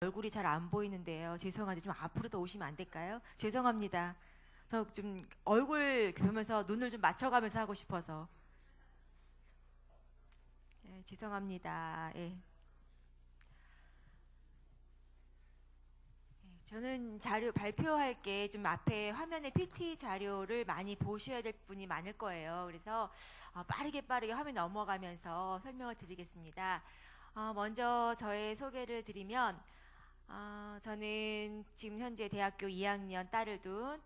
얼굴이 잘 안 보이는데요. 죄송한데 좀 앞으로 더 오시면 안 될까요? 죄송합니다. 저 좀 얼굴 보면서 눈을 좀 맞춰가면서 하고 싶어서. 예, 죄송합니다. 예. 저는 자료 발표할 게 좀 앞에 화면에 PT 자료를 많이 보셔야 될 분이 많을 거예요. 그래서 빠르게 화면 넘어가면서 설명을 드리겠습니다. 먼저 저의 소개를 드리면 저는 지금 현재 대학교 2학년 딸을 둔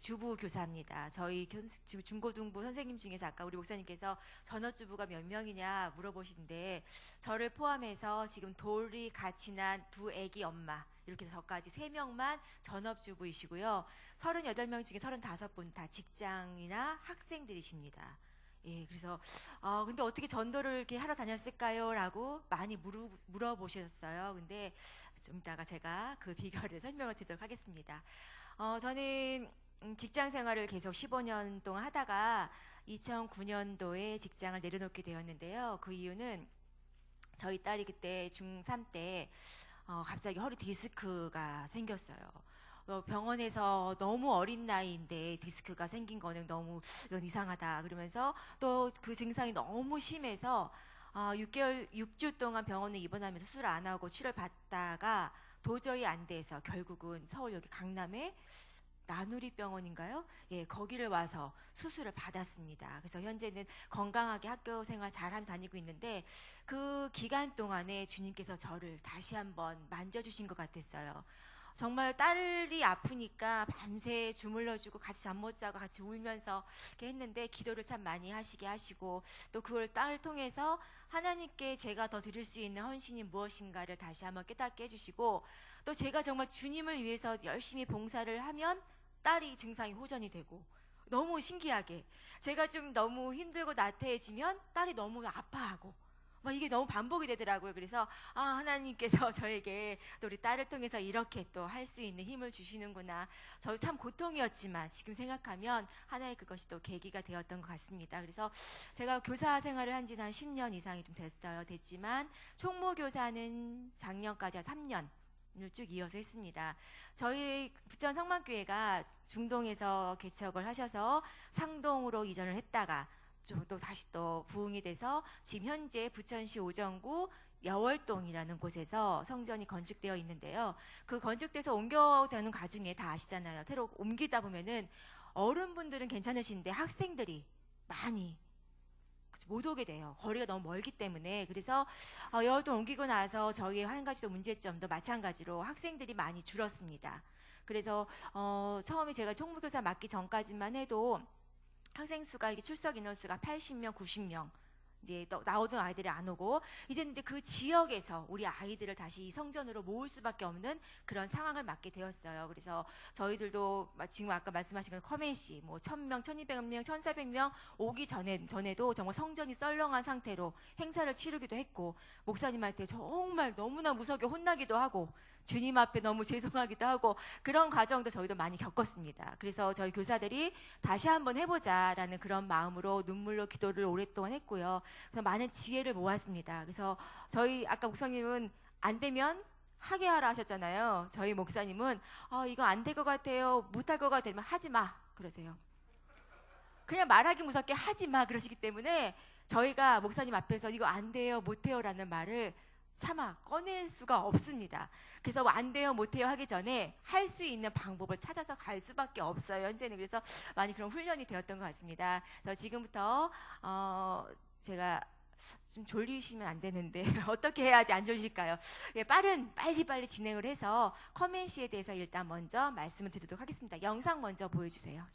주부 교사입니다. 저희 중고등부 선생님 중에서 아까 우리 목사님께서 전업주부가 몇 명이냐 물어보시는데 저를 포함해서 지금 돌이 같이 난 두 아기 엄마 이렇게 저까지 3명만 전업주부이시고요. 38명 중에 35분 다 직장이나 학생들이십니다. 예, 그래서 근데 어떻게 전도를 이렇게 하러 다녔을까요? 라고 많이 물어보셨어요. 근데 좀 이따가 제가 그 비결을 설명을 드리도록 하겠습니다. 저는 직장 생활을 계속 15년 동안 하다가 2009년도에 직장을 내려놓게 되었는데요. 그 이유는 저희 딸이 그때 중3 때 갑자기 허리 디스크가 생겼어요. 병원에서 너무 어린 나이인데 디스크가 생긴 거는 너무 이건 이상하다 그러면서 또 그 증상이 너무 심해서 6주 동안 병원에 입원하면서 수술 안 하고 치료를 받다가 도저히 안 돼서 결국은 서울 여기 강남에 나누리 병원인가요? 예, 거기를 와서 수술을 받았습니다. 그래서 현재는 건강하게 학교 생활 잘하면서 다니고 있는데 그 기간 동안에 주님께서 저를 다시 한번 만져주신 것 같았어요. 정말 딸이 아프니까 밤새 주물러주고 같이 잠 못 자고 같이 울면서 이렇게 했는데 기도를 참 많이 하시게 하시고 또 그걸 딸을 통해서 하나님께 제가 더 드릴 수 있는 헌신이 무엇인가를 다시 한번 깨닫게 해주시고 또 제가 정말 주님을 위해서 열심히 봉사를 하면 딸이 증상이 호전이 되고 너무 신기하게 제가 좀 너무 힘들고 나태해지면 딸이 너무 아파하고 막 이게 너무 반복이 되더라고요. 그래서 하나님께서 저에게 또 우리 딸을 통해서 이렇게 또 할 수 있는 힘을 주시는구나. 저 참 고통이었지만 지금 생각하면 하나의 그것이 또 계기가 되었던 것 같습니다. 그래서 제가 교사 생활을 한 지는 한 10년 이상이 좀 됐지만 총무교사는 작년까지 한 3년 쭉 이어서 했습니다. 저희 부천 성만교회가 중동에서 개척을 하셔서 상동으로 이전을 했다가 좀 또 다시 또 부흥이 돼서 지금 현재 부천시 오정구 여월동이라는 곳에서 성전이 건축되어 있는데요. 그 건축돼서 옮겨가는 과정에 다 아시잖아요. 새로 옮기다 보면은 어른분들은 괜찮으신데 학생들이 많이 못 오게 돼요. 거리가 너무 멀기 때문에. 그래서 여월동 옮기고 나서 저희의 한 가지 또 문제점도 마찬가지로 학생들이 많이 줄었습니다. 그래서 처음에 제가 총무교사 맡기 전까지만 해도 학생 수가 이렇게 출석 인원수가 80명, 90명 이제 나오던 아이들이 안 오고 이제 근데 그 지역에서 우리 아이들을 다시 이 성전으로 모을 수밖에 없는 그런 상황을 맞게 되었어요. 그래서 저희들도 지금 아까 말씀하신 그 커맨시 뭐 1000명, 1200명, 1400명 오기 전에도 정말 성전이 썰렁한 상태로 행사를 치르기도 했고 목사님한테 정말 너무나 무섭게 혼나기도 하고 주님 앞에 너무 죄송하기도 하고 그런 과정도 저희도 많이 겪었습니다. 그래서 저희 교사들이 다시 한번 해보자라는 그런 마음으로 눈물로 기도를 오랫동안 했고요. 그래서 많은 지혜를 모았습니다. 그래서 저희 아까 목사님은 안 되면 하게 하라 하셨잖아요. 저희 목사님은 이거 안 될 것 같아요. 못할 것 같아요. 하지 마 그러세요. 그냥 말하기 무섭게 하지 마 그러시기 때문에 저희가 목사님 앞에서 이거 안 돼요 못해요 라는 말을 차마 꺼낼 수가 없습니다. 그래서 안 돼요 못해요 하기 전에 할 수 있는 방법을 찾아서 갈 수밖에 없어요. 현재는 그래서 많이 그런 훈련이 되었던 것 같습니다. 그래서 지금부터 제가 좀 졸리시면 안 되는데 어떻게 해야지 안 졸리실까요? 예, 빨리빨리 진행을 해서 커맨시에 대해서 일단 먼저 말씀을 드리도록 하겠습니다. 영상 먼저 보여주세요.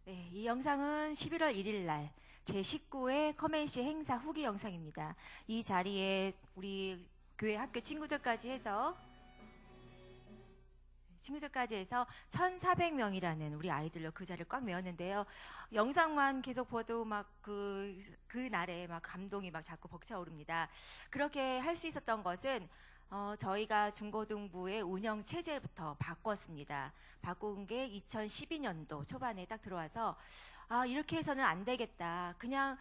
네, 이 영상은 11월 1일 날 제19회 커맨시 행사 후기 영상입니다. 이 자리에 우리 교회 학교 친구들까지 해서 1,400명이라는 우리 아이들로 그 자리를 꽉 메웠는데요. 영상만 계속 봐도 막 그날에 막 감동이 막 자꾸 벅차오릅니다. 그렇게 할 수 있었던 것은 저희가 중고등부의 운영 체제부터 바꿨습니다. 바꾼 게 2012년도 초반에 딱 들어와서 이렇게 해서는 안 되겠다. 그냥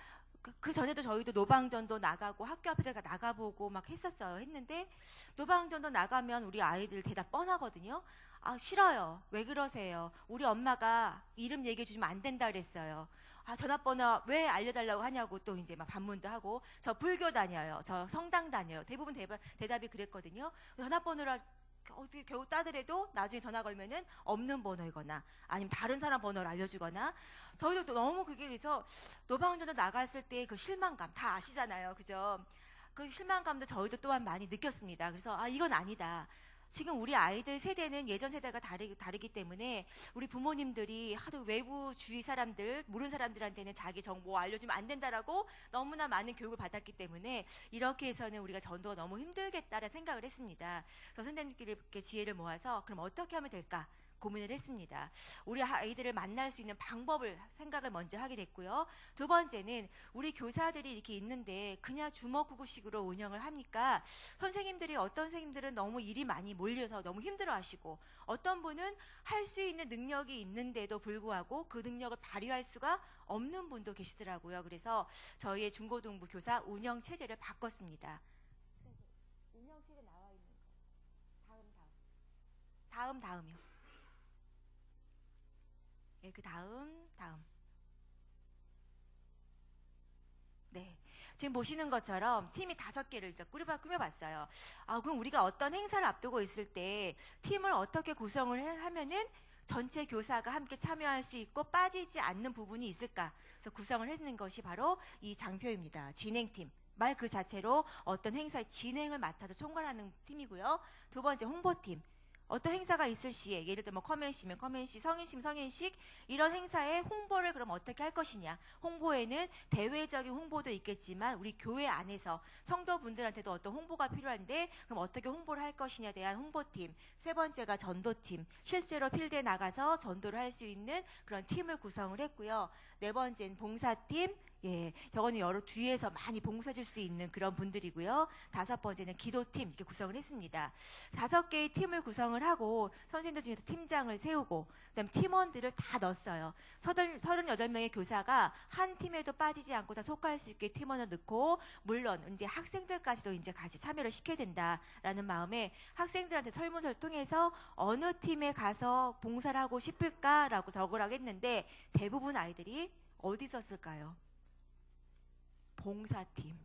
그 전에도 저희도 노방전도 나가고 학교 앞에서 나가보고 막 했는데 노방전도 나가면 우리 아이들 대답 뻔하거든요. 싫어요. 왜 그러세요? 우리 엄마가 이름 얘기해 주시면 안 된다 그랬어요. 전화번호 왜 알려달라고 하냐고 또 이제 막 반문도 하고, 저 불교 다녀요. 저 성당 다녀요. 대부분 대답이 그랬거든요. 전화번호를 어떻게 겨우 따더라도 나중에 전화 걸면은 없는 번호이거나 아니면 다른 사람 번호를 알려주거나, 저희도 또 너무 그게 그래서 노방전도 나갔을 때 그 실망감 다 아시잖아요. 그죠? 그 실망감도 저희도 또한 많이 느꼈습니다. 그래서 이건 아니다. 지금 우리 아이들 세대는 예전 세대가 다르기 때문에 우리 부모님들이 하도 외부주의 사람들, 모르는 사람들한테는 자기 정보 알려주면 안 된다라고 너무나 많은 교육을 받았기 때문에 이렇게 해서는 우리가 전도가 너무 힘들겠다라는 생각을 했습니다. 그래서 선생님끼리 이렇게 지혜를 모아서 그럼 어떻게 하면 될까? 고민을 했습니다. 우리 아이들을 만날 수 있는 방법을 생각을 먼저 하게 됐고요. 두 번째는 우리 교사들이 이렇게 있는데 그냥 주먹구구식으로 운영을 합니까? 어떤 선생님들은 너무 일이 많이 몰려서 너무 힘들어하시고, 어떤 분은 할 수 있는 능력이 있는데도 불구하고 그 능력을 발휘할 수가 없는 분도 계시더라고요. 그래서 저희의 중고등부 교사 운영 체제를 바꿨습니다. 운영 체제 나와 있는 거. 다음이요. 네, 그 다음. 네. 지금 보시는 것처럼 팀이 5개를 일단 꾸며봤어요. 그럼 우리가 어떤 행사를 앞두고 있을 때 팀을 어떻게 구성을 하면은 전체 교사가 함께 참여할 수 있고 빠지지 않는 부분이 있을까? 그래서 구성을 했는 것이 바로 이 장표입니다. 진행팀. 말 그 자체로 어떤 행사의 진행을 맡아서 총괄하는 팀이고요. 두 번째 홍보팀. 어떤 행사가 있을 시에, 예를 들면 커맨시면 커맨시, 성인시면 성인식, 이런 행사의 홍보를 그럼 어떻게 할 것이냐. 홍보에는 대외적인 홍보도 있겠지만 우리 교회 안에서 성도분들한테도 어떤 홍보가 필요한데 그럼 어떻게 홍보를 할 것이냐에 대한 홍보팀. 세 번째가 전도팀. 실제로 필드에 나가서 전도를 할 수 있는 그런 팀을 구성을 했고요. 네 번째는 봉사팀. 저거는 여러 뒤에서 많이 봉사해 줄 수 있는 그런 분들이고요. 다섯 번째는 기도팀, 이렇게 구성을 했습니다. 5개의 팀을 구성을 하고 선생님들 중에서 팀장을 세우고 그다음에 팀원들을 다 넣었어요. 38명의 교사가 한 팀에도 빠지지 않고 다 속할 수 있게 팀원을 넣고, 물론 이제 학생들까지도 이제 같이 참여를 시켜야 된다라는 마음에 학생들한테 설문조사를 통해서 어느 팀에 가서 봉사를 하고 싶을까라고 적으라고 했는데 대부분 아이들이 어디 썼을까요? 봉사팀.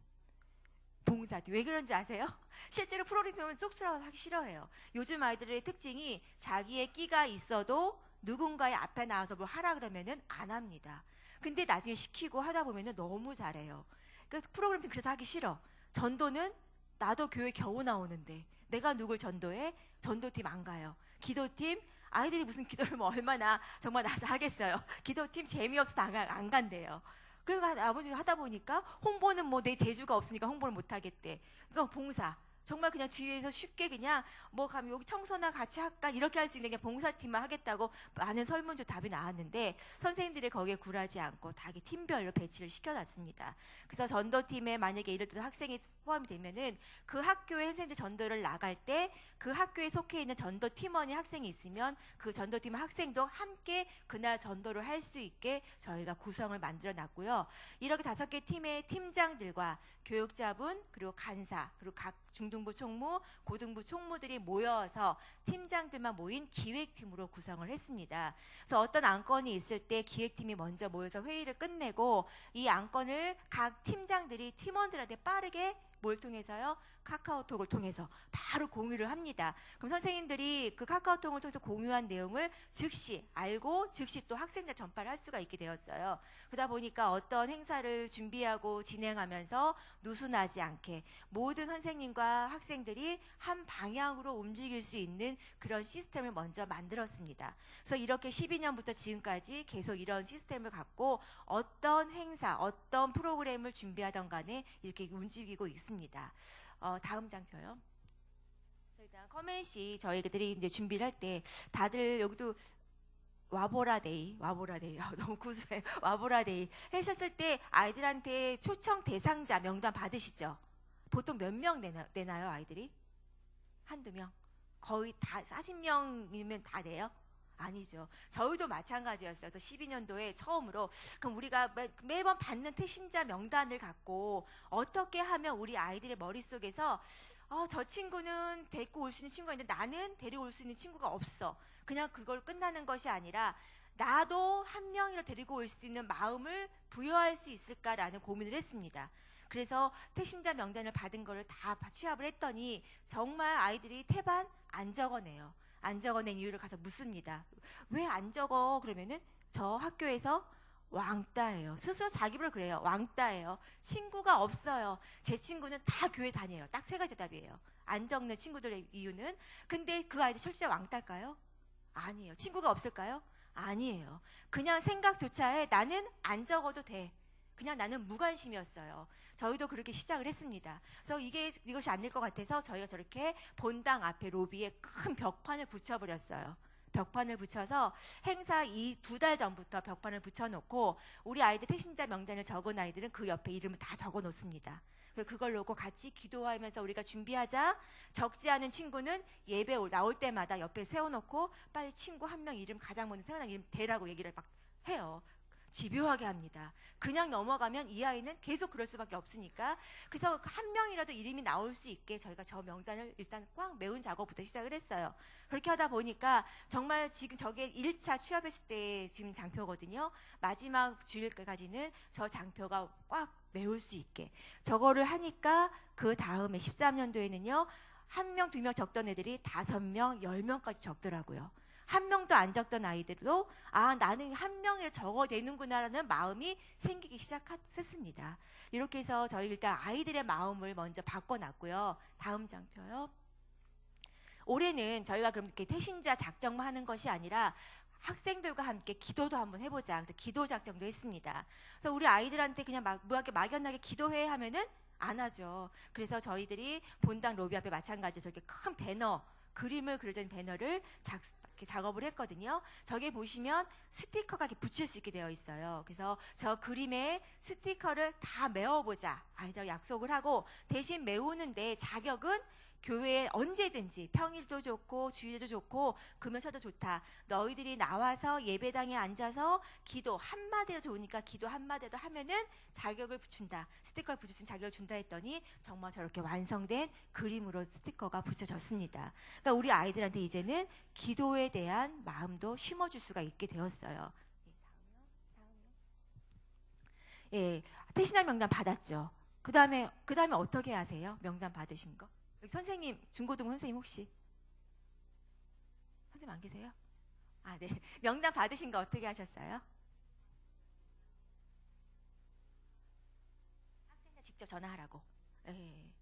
왜 그런지 아세요? 실제로 프로그램 보면 쑥스러워서 하기 싫어해요. 요즘 아이들의 특징이 자기의 끼가 있어도 누군가의 앞에 나와서 뭘 하라 그러면은 안 합니다. 근데 나중에 시키고 하다 보면은 너무 잘해요. 그러니까 프로그램 그래서 하기 싫어. 전도는 나도 교회 겨우 나오는데 내가 누굴 전도해? 전도팀 안 가요. 기도팀, 아이들이 무슨 기도를 뭐 얼마나 정말 나서 하겠어요. 기도팀 재미없어서 안 간대요. 그리고 아버지가 하다 보니까 홍보는 뭐 내 재주가 없으니까 홍보를 못 하겠대. 그러니까 봉사. 정말 그냥 뒤에서 쉽게 그냥 뭐 가면 여기 청소나 같이 할까 이렇게 할 수 있는 게 봉사팀만 하겠다고 많은 설문조 답이 나왔는데 선생님들이 거기에 굴하지 않고 다 팀별로 배치를 시켜놨습니다. 그래서 전도팀에 만약에 예를 들어 학생이 포함이 되면은 그 학교에 선생님들 전도를 나갈 때 그 학교에 속해 있는 전도 팀원이 학생이 있으면 그 전도팀 학생도 함께 그날 전도를 할 수 있게 저희가 구성을 만들어 놨고요. 이렇게 5개 팀의 팀장들과 교육자분, 그리고 간사, 그리고 각 중등부 총무, 고등부 총무들이 모여서 팀장들만 모인 기획팀으로 구성을 했습니다. 그래서 어떤 안건이 있을 때 기획팀이 먼저 모여서 회의를 끝내고 이 안건을 각 팀장들이 팀원들한테 빠르게 뭘 통해서요? 카카오톡을 통해서 바로 공유를 합니다. 그럼 선생님들이 그 카카오톡을 통해서 공유한 내용을 즉시 알고 즉시 또 학생들 전파를 할 수가 있게 되었어요. 그러다 보니까 어떤 행사를 준비하고 진행하면서 누수나지 않게 모든 선생님과 학생들이 한 방향으로 움직일 수 있는 그런 시스템을 먼저 만들었습니다. 그래서 이렇게 12년부터 지금까지 계속 이런 시스템을 갖고 어떤 행사, 어떤 프로그램을 준비하던 간에 이렇게 움직이고 있습니다. 다음 장표요. 일단 커맨시 저희들이 이제 준비를 할 때 다들 여기도 와보라데이 너무 구수해. 와보라데이 하셨을 때 아이들한테 초청 대상자 명단 받으시죠? 보통 몇 명 내나요 아이들이? 한두 명? 거의 다 40명이면 다 내요? 아니죠. 저희도 마찬가지였어요. 12년도에 처음으로 그럼 우리가 매번 받는 태신자 명단을 갖고 어떻게 하면 우리 아이들의 머릿속에서 저 친구는 데리고 올 수 있는 친구가 있는데 나는 데리고 올 수 있는 친구가 없어. 그냥 그걸 끝나는 것이 아니라 나도 한 명이라도 데리고 올 수 있는 마음을 부여할 수 있을까라는 고민을 했습니다. 그래서 태신자 명단을 받은 거를 다 취합을 했더니 정말 아이들이 태반 안 적어내요. 안 적어낸 이유를 가서 묻습니다. 왜 안 적어? 그러면은 저 학교에서 왕따예요. 스스로 자기 입으로 그래요. 왕따예요. 친구가 없어요. 제 친구는 다 교회 다녀요. 딱 세 가지 대답이에요. 안 적는 친구들의 이유는. 근데 그 아이들 실제 왕따일까요? 아니에요. 친구가 없을까요? 아니에요. 그냥 생각조차 해. 나는 안 적어도 돼. 그냥 나는 무관심이었어요. 저희도 그렇게 시작을 했습니다. 그래서 이것이 안 될 것 같아서 저희가 저렇게 본당 앞에 로비에 큰 벽판을 붙여버렸어요. 벽판을 붙여서 행사 이 2달 전부터 벽판을 붙여놓고 우리 아이들 태신자 명단을 적은 아이들은 그 옆에 이름을 다 적어놓습니다. 그걸 놓고 같이 기도하면서 우리가 준비하자. 적지 않은 친구는 예배 나올 때마다 옆에 세워놓고 빨리 친구 한 명 이름 가장 먼저 생각나는 이름 대라고 얘기를 막 해요. 집요하게 합니다. 그냥 넘어가면 이 아이는 계속 그럴 수밖에 없으니까. 그래서 한 명이라도 이름이 나올 수 있게 저희가 저 명단을 일단 꽉 메운 작업부터 시작을 했어요. 그렇게 하다 보니까 정말 지금 저게 1차 취합했을 때 지금 장표거든요. 마지막 주일까지는 저 장표가 꽉 메울 수 있게 저거를 하니까 그 다음에 13년도에는요. 1명, 2명 적던 애들이 5명, 10명까지 적더라고요. 한 명도 안 적던 아이들도 나는 한 명이라도 적어내는구나라는 마음이 생기기 시작했습니다. 이렇게 해서 저희 일단 아이들의 마음을 먼저 바꿔놨고요. 다음 장표요. 올해는 저희가 그럼 이렇게 태신자 작정만 하는 것이 아니라 학생들과 함께 기도도 한번 해보자. 그래서 기도 작정도 했습니다. 그래서 우리 아이들한테 그냥 막연하게 기도해 하면은 안 하죠. 그래서 저희들이 본당 로비 앞에 마찬가지로 저렇게 큰 배너, 그림을 그려져 있는 배너를 작업을 했거든요. 저기 보시면 스티커가 이렇게 붙일 수 있게 되어 있어요. 그래서 저 그림에 스티커를 다 메워보자. 아이들하고 약속을 하고 대신 메우는데 자격은 교회에 언제든지 평일도 좋고 주일도 좋고 금요 쳐도 좋다. 너희들이 나와서 예배당에 앉아서 기도 한마디도 좋으니까 기도 한마디도 하면은 자격을 준다. 스티커를 붙일 수 있는 자격을 준다 했더니 정말 저렇게 완성된 그림으로 스티커가 붙여졌습니다. 그러니까 우리 아이들한테 이제는 기도에 대한 마음도 심어줄 수가 있게 되었어요. 예, 태신자 명단 받았죠. 그 다음에 어떻게 하세요? 명단 받으신 거? 여기 선생님, 중고등 선생님 혹시 선생님 안 계세요? 네. 명단 받으신 거 어떻게 하셨어요? 학생들 직접 전화하라고. 네.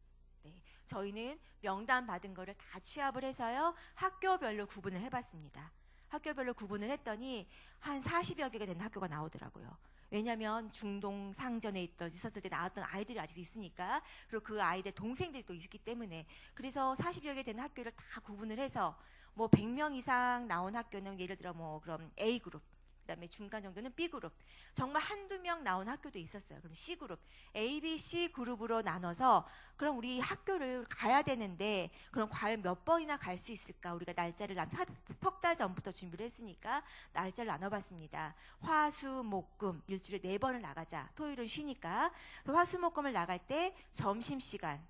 네. 저희는 명단 받은 거를 다 취합을 해서요. 학교별로 구분을 해봤습니다. 학교별로 구분을 했더니 한 40여 개가 되는 학교가 나오더라고요. 왜냐하면 중동 상전에 있었을 때 나왔던 아이들이 아직 있으니까, 그리고 그 아이들 동생들이 또 있기 때문에, 그래서 40여 개 되는 학교를 다 구분을 해서 뭐 100명 이상 나온 학교는 예를 들어 뭐 그럼 A그룹, 그다음에 중간 정도는 B그룹, 정말 한두 명 나온 학교도 있었어요. 그럼 C그룹, A, B, C 그룹으로 나눠서 그럼 우리 학교를 가야 되는데 그럼 과연 몇 번이나 갈 수 있을까? 우리가 날짜를 석 달 전부터 준비를 했으니까 날짜를 나눠봤습니다. 화, 수, 목, 금 일주일에 4번을 나가자. 토요일은 쉬니까. 화, 수, 목, 금을 나갈 때 점심시간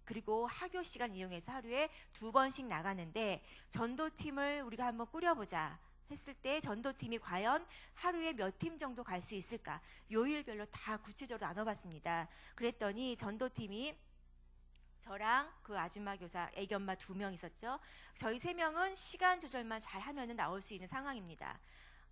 그리고 학교 시간 이용해서 하루에 2번씩 나가는데 전도팀을 우리가 한번 꾸려보자 했을 때 전도팀이 과연 하루에 몇 팀 정도 갈 수 있을까? 요일별로 다 구체적으로 나눠봤습니다. 그랬더니 전도팀이 저랑 그 아줌마 교사, 애기 엄마 2명 있었죠. 저희 3명은 시간 조절만 잘 하면은 나올 수 있는 상황입니다.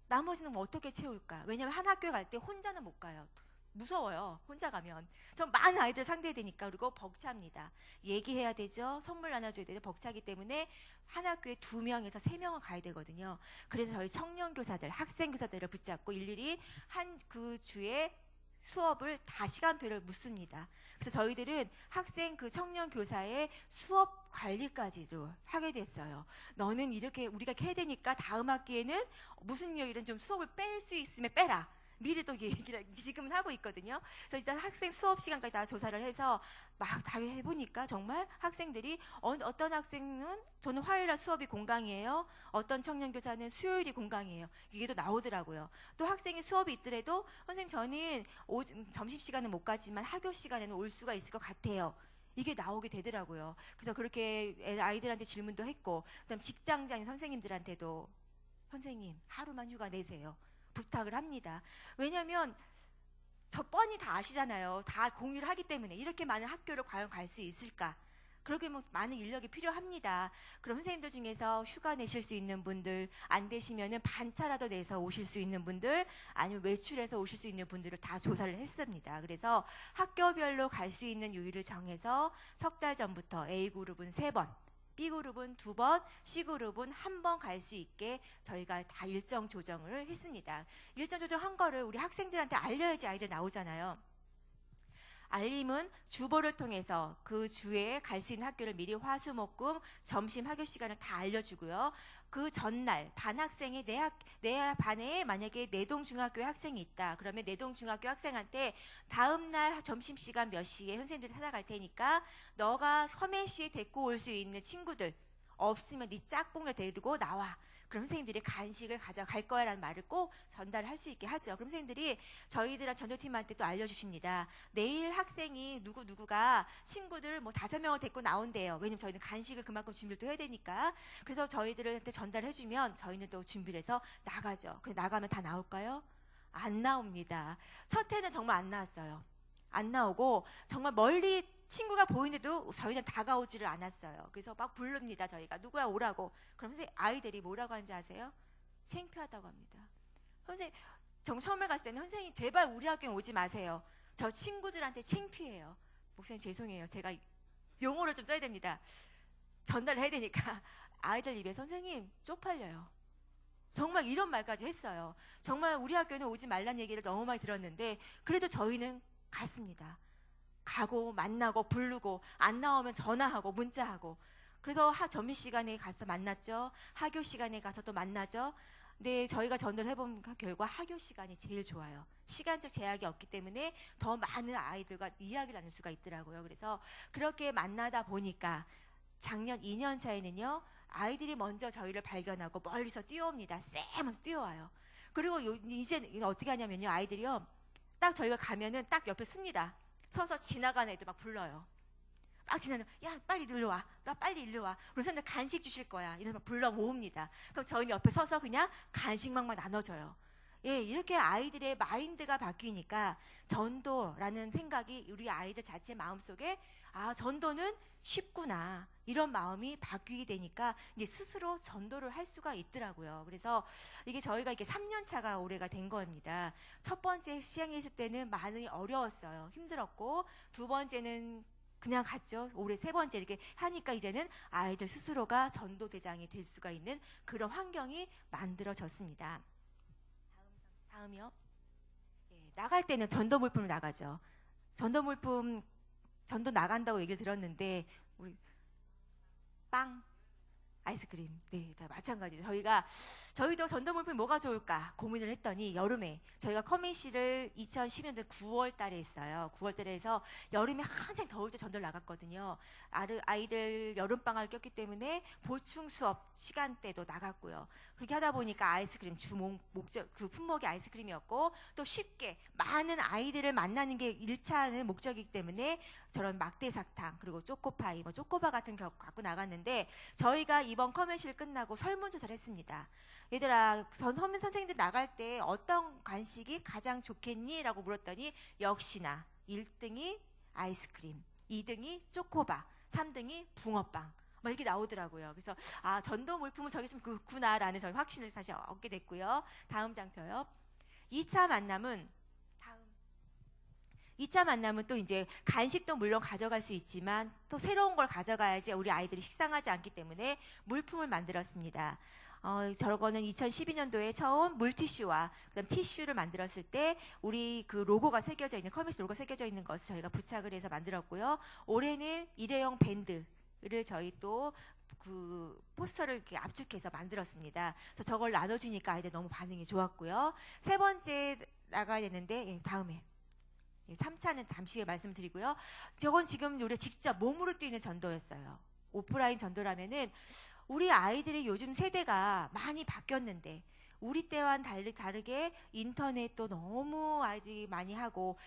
나머지는 뭐 어떻게 채울까? 왜냐면 한 학교에 갈 때 혼자는 못 가요. 무서워요. 혼자 가면. 전 많은 아이들 상대해야 되니까. 그리고 벅찹니다. 얘기해야 되죠. 선물 나눠줘야 되죠. 벅차기 때문에 한 학교에 2명에서 3명은 가야 되거든요. 그래서 저희 청년교사들, 학생교사들을 붙잡고 일일이 한 그 주에 수업을 다 시간표를 묻습니다. 그래서 저희들은 학생 그 청년 교사의 수업 관리까지도 하게 됐어요. 너는 이렇게 우리가 해야 되니까 다음 학기에는 무슨 요일은 좀 수업을 뺄 수 있으면 빼라. 미리 또 얘기를 지금은 하고 있거든요. 그래서 일단 학생 수업 시간까지 다 조사를 해서 막 다 해보니까 정말 학생들이 어떤 학생은 저는 화요일날 수업이 공강이에요. 어떤 청년교사는 수요일이 공강이에요. 이게 또 나오더라고요. 또 학생이 수업이 있더라도 선생님 저는 점심시간은 못 가지만 학교 시간에는 올 수가 있을 것 같아요. 이게 나오게 되더라고요. 그래서 그렇게 아이들한테 질문도 했고 그다음 직장장 선생님들한테도 선생님 하루만 휴가 내세요. 부탁을 합니다. 왜냐하면 저 뻔히 다 아시잖아요. 다 공유를 하기 때문에 이렇게 많은 학교를 과연 갈 수 있을까? 그렇게 뭐 많은 인력이 필요합니다. 그럼 선생님들 중에서 휴가 내실 수 있는 분들, 안 되시면은 반차라도 내서 오실 수 있는 분들, 아니면 외출해서 오실 수 있는 분들을 다 조사를 했습니다. 그래서 학교별로 갈 수 있는 요일을 정해서 석 달 전부터 A그룹은 3번, B그룹은 2번, C그룹은 1번 갈 수 있게 저희가 다 일정 조정을 했습니다. 일정 조정한 거를 우리 학생들한테 알려야지 아이들 나오잖아요. 알림은 주보를 통해서 그 주에 갈 수 있는 학교를 미리 화수목금 점심 학교 시간을 다 알려주고요. 그 전날 반 학생이 내 반에 만약에 내동중학교에 학생이 있다. 그러면 내동중학교 학생한테 다음날 점심시간 몇 시에 선생님들이 찾아갈 테니까 너가 서면시에 데리고 올 수 있는 친구들 없으면 네 짝꿍을 데리고 나와. 그럼 선생님들이 간식을 가져갈 거야 라는 말을 꼭 전달할 수 있게 하죠. 그럼 선생님들이 저희들한 전도팀한테 또 알려주십니다. 내일 학생이 누구누구가 친구들 뭐 5명을 데리고 나온대요. 왜냐면 저희는 간식을 그만큼 준비를 또 해야 되니까. 그래서 저희들한테 전달해주면 저희는 또 준비를 해서 나가죠. 근데 나가면 다 나올까요? 안 나옵니다. 첫 해는 정말 안 나왔어요. 안 나오고 정말 멀리 친구가 보이는데도 저희는 다가오지를 않았어요. 그래서 막 부릅니다. 저희가 누구야 오라고. 그럼 선생님 아이들이 뭐라고 하는지 아세요? 창피하다고 합니다. 선생님 처음에 갔을 때는 선생님 제발 우리 학교에 오지 마세요. 저 친구들한테 창피해요. 목사님 죄송해요. 제가 용어를 좀 써야 됩니다. 전달을 해야 되니까 아이들 입에 선생님 쪽팔려요. 정말 이런 말까지 했어요. 정말 우리 학교는 오지 말란 얘기를 너무 많이 들었는데 그래도 저희는 갔습니다. 가고 만나고 부르고 안 나오면 전화하고 문자하고 그래서 점심시간에 가서 만났죠. 학교 시간에 가서 또 만나죠. 근데 저희가 전화를 해본 결과 학교 시간이 제일 좋아요. 시간적 제약이 없기 때문에 더 많은 아이들과 이야기를 나눌 수가 있더라고요. 그래서 그렇게 만나다 보니까 작년 2년 차에는요. 아이들이 먼저 저희를 발견하고 멀리서 뛰어옵니다. 쎄 하면서 뛰어와요. 그리고 이제 어떻게 하냐면요. 아이들이요. 딱 저희가 가면은 딱 옆에 씁니다. 서서 지나가는 애들 막 불러요. 막 지나는 야 빨리 일로 와. 나 빨리 일로 와. 우리 선생님 간식 주실 거야. 이러면서 불러 모읍니다. 그럼 저희는 옆에 서서 그냥 간식만 나눠줘요. 예, 이렇게 아이들의 마인드가 바뀌니까 전도라는 생각이 우리 아이들 자체 마음속에 아 전도는 쉽구나 이런 마음이 바뀌게 되니까 이제 스스로 전도를 할 수가 있더라고요. 그래서 이게 저희가 이게 3년 차가 올해가 된 겁니다. 첫 번째 시행했을 때는 많이 어려웠어요. 힘들었고 두 번째는 그냥 갔죠. 올해 3번째 이렇게 하니까 이제는 아이들 스스로가 전도대장이 될 수가 있는 그런 환경이 만들어졌습니다. 다음이요. 예, 나갈 때는 전도 물품을 나가죠. 전도 나간다고 얘기를 들었는데 우리 빵, 아이스크림, 네, 다 마찬가지죠. 저희도 전도 물품이 뭐가 좋을까 고민을 했더니 여름에 저희가 커밋시를 2010년도 9월 달에 했어요. 9월 달에 해서 여름에 한창 더울 때 전도를 나갔거든요. 아이들 여름방학을 꼈기 때문에 보충 수업 시간대도 나갔고요. 그렇게 하다 보니까 아이스크림 목적 그 품목이 아이스크림이었고 또 쉽게 많은 아이들을 만나는 게 1차는 목적이기 때문에 저런 막대사탕 그리고 초코파이, 초코바 같은 거 갖고 나갔는데 저희가 이번 커밋시를 끝나고 설문조사를 했습니다. 얘들아, 선생님들 나갈 때 어떤 간식이 가장 좋겠니? 라고 물었더니 역시나 1등이 아이스크림, 2등이 초코바, 3등이 붕어빵. 막 이렇게 나오더라고요. 그래서 아, 전도 물품은 저게 좀 그렇구나라는 저희 확신을 다시 얻게 됐고요. 다음 장표요. 2차 만남은 2차 만남은 또 이제 간식도 물론 가져갈 수 있지만 또 새로운 걸 가져가야지 우리 아이들이 식상하지 않기 때문에 물품을 만들었습니다. 저거는 2012년도에 처음 물티슈와 그다음 티슈를 만들었을 때 우리 그 로고가 새겨져 있는 커뮤니티 로고가 새겨져 있는 것을 저희가 부착을 해서 만들었고요. 올해는 일회용 밴드를 저희 또 그 포스터를 이렇게 압축해서 만들었습니다. 그래서 저걸 나눠주니까 아이들 너무 반응이 좋았고요. 세 번째 나가야 되는데 예, 다음에 3차는 잠시 후에 말씀드리고요. 저건 지금 우리가 직접 몸으로 뛰는 전도였어요. 오프라인 전도라면은 우리 아이들이 요즘 세대가 많이 바뀌었는데 우리 때와는 다르게 인터넷도 너무 아이들이 많이 하고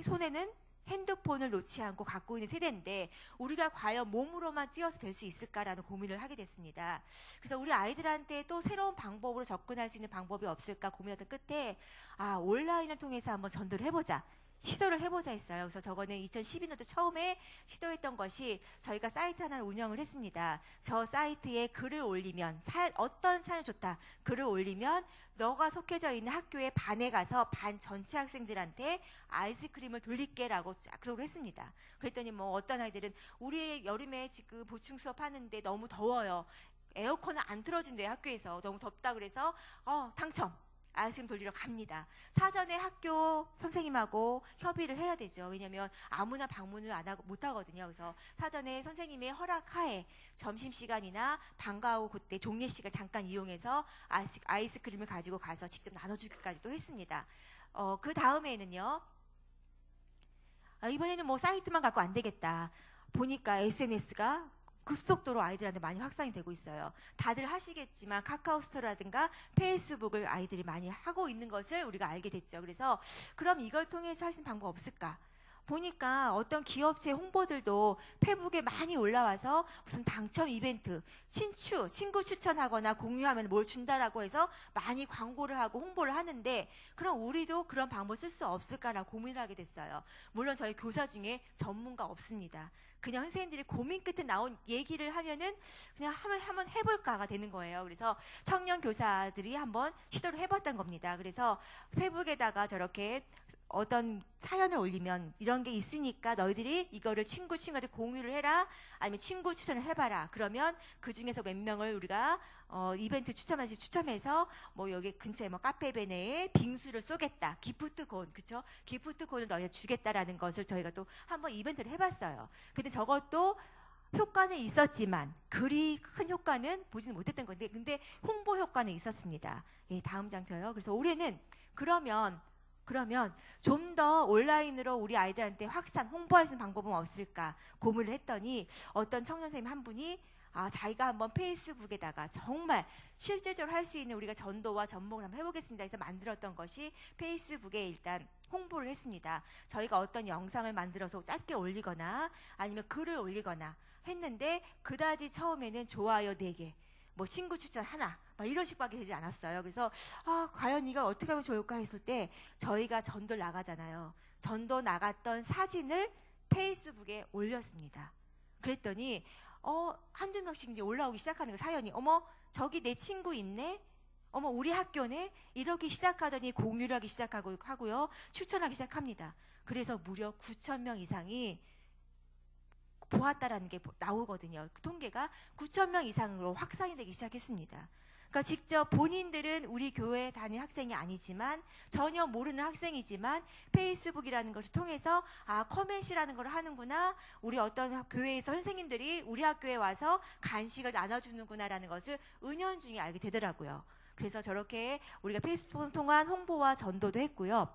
손에는 핸드폰을 놓지 않고 갖고 있는 세대인데 우리가 과연 몸으로만 뛰어서 될 수 있을까라는 고민을 하게 됐습니다. 그래서 우리 아이들한테 또 새로운 방법으로 접근할 수 있는 방법이 없을까 고민하던 끝에 아, 온라인을 통해서 한번 전도를 해보자. 시도를 해보자 했어요. 그래서 저거는 2012년도 처음에 시도했던 것이 저희가 사이트 하나를 운영을 했습니다. 저 사이트에 글을 올리면 어떤 사연 좋다 글을 올리면 너가 속해져 있는 학교의 반에 가서 반 전체 학생들한테 아이스크림을 돌릴게라고 약속을 했습니다. 그랬더니 뭐 어떤 아이들은 우리 여름에 지금 보충 수업 하는데 너무 더워요. 에어컨을 안 틀어준대요. 학교에서 너무 덥다 그래서 당첨. 아이스크림 돌리러 갑니다. 사전에 학교 선생님하고 협의를 해야 되죠. 왜냐하면 아무나 방문을 안 하고 못 하거든요. 그래서 사전에 선생님의 허락하에 점심시간이나 방과 후 그때 종례 시간 잠깐 이용해서 아이스크림을 가지고 가서 직접 나눠주기까지도 했습니다. 그 다음에는요. 이번에는 뭐 사이트만 갖고 안 되겠다. 보니까 SNS가 급속도로 아이들한테 많이 확산이 되고 있어요. 다들 하시겠지만 카카오스토라든가 페이스북을 아이들이 많이 하고 있는 것을 우리가 알게 됐죠. 그래서 그럼 이걸 통해서 할 수 있는 방법 없을까? 보니까 어떤 기업체 홍보들도 페북에 많이 올라와서 무슨 당첨 이벤트, 친구 추천하거나 공유하면 뭘 준다라고 해서 많이 광고를 하고 홍보를 하는데 그럼 우리도 그런 방법 쓸 수 없을까라고 고민을 하게 됐어요. 물론 저희 교사 중에 전문가 없습니다. 그냥 선생님들이 고민 끝에 나온 얘기를 하면은 그냥 한번 해볼까가 되는 거예요. 그래서 청년 교사들이 한번 시도를 해봤던 겁니다. 그래서 페북에다가 저렇게 어떤 사연을 올리면 이런 게 있으니까 너희들이 이거를 친구한테 공유를 해라 아니면 친구 추천을 해봐라. 그러면 그 중에서 몇 명을 우리가 이벤트 추첨해서 뭐 여기 근처에 뭐 카페베네에 빙수를 쏘겠다. 기프트콘 그쵸? 기프트콘을 너희한테 주겠다라는 것을 저희가 또 한번 이벤트를 해봤어요. 근데 저것도 효과는 있었지만 그리 큰 효과는 보지는 못했던 건데 근데 홍보 효과는 있었습니다. 예, 다음 장표요. 그래서 올해는 그러면 좀 더 온라인으로 우리 아이들한테 확산, 홍보할 수 있는 방법은 없을까 고민을 했더니 어떤 청년 선생님 한 분이 자기가 한번 페이스북에다가 정말 실제적으로 할 수 있는 우리가 전도와 전목을 한번 해보겠습니다. 해서 만들었던 것이 페이스북에 일단 홍보를 했습니다. 저희가 어떤 영상을 만들어서 짧게 올리거나 아니면 글을 올리거나 했는데 그다지 처음에는 좋아요 4개 뭐 친구 추천 하나 막 이런 식밖에 되지 않았어요. 그래서 과연 이걸 어떻게 하면 좋을까 했을 때 저희가 전도 나가잖아요. 전도 나갔던 사진을 페이스북에 올렸습니다. 그랬더니 한두 명씩 이제 올라오기 시작하는 거 사연이 어머 저기 내 친구 있네 어머 우리 학교네 이렇게 시작하더니 공유를 하기 하고요 추천하기 시작합니다. 그래서 무려 9,000명 이상이 보았다라는 게 나오거든요. 그 통계가 9,000명 이상으로 확산이 되기 시작했습니다. 그러니까 직접 본인들은 우리 교회 다닌 학생이 아니지만 전혀 모르는 학생이지만 페이스북이라는 것을 통해서 커밋이라는 걸 하는구나 우리 어떤 교회에서 선생님들이 우리 학교에 와서 간식을 나눠주는구나라는 것을 은연중에 알게 되더라고요. 그래서 저렇게 우리가 페이스북을 통한 홍보와 전도도 했고요.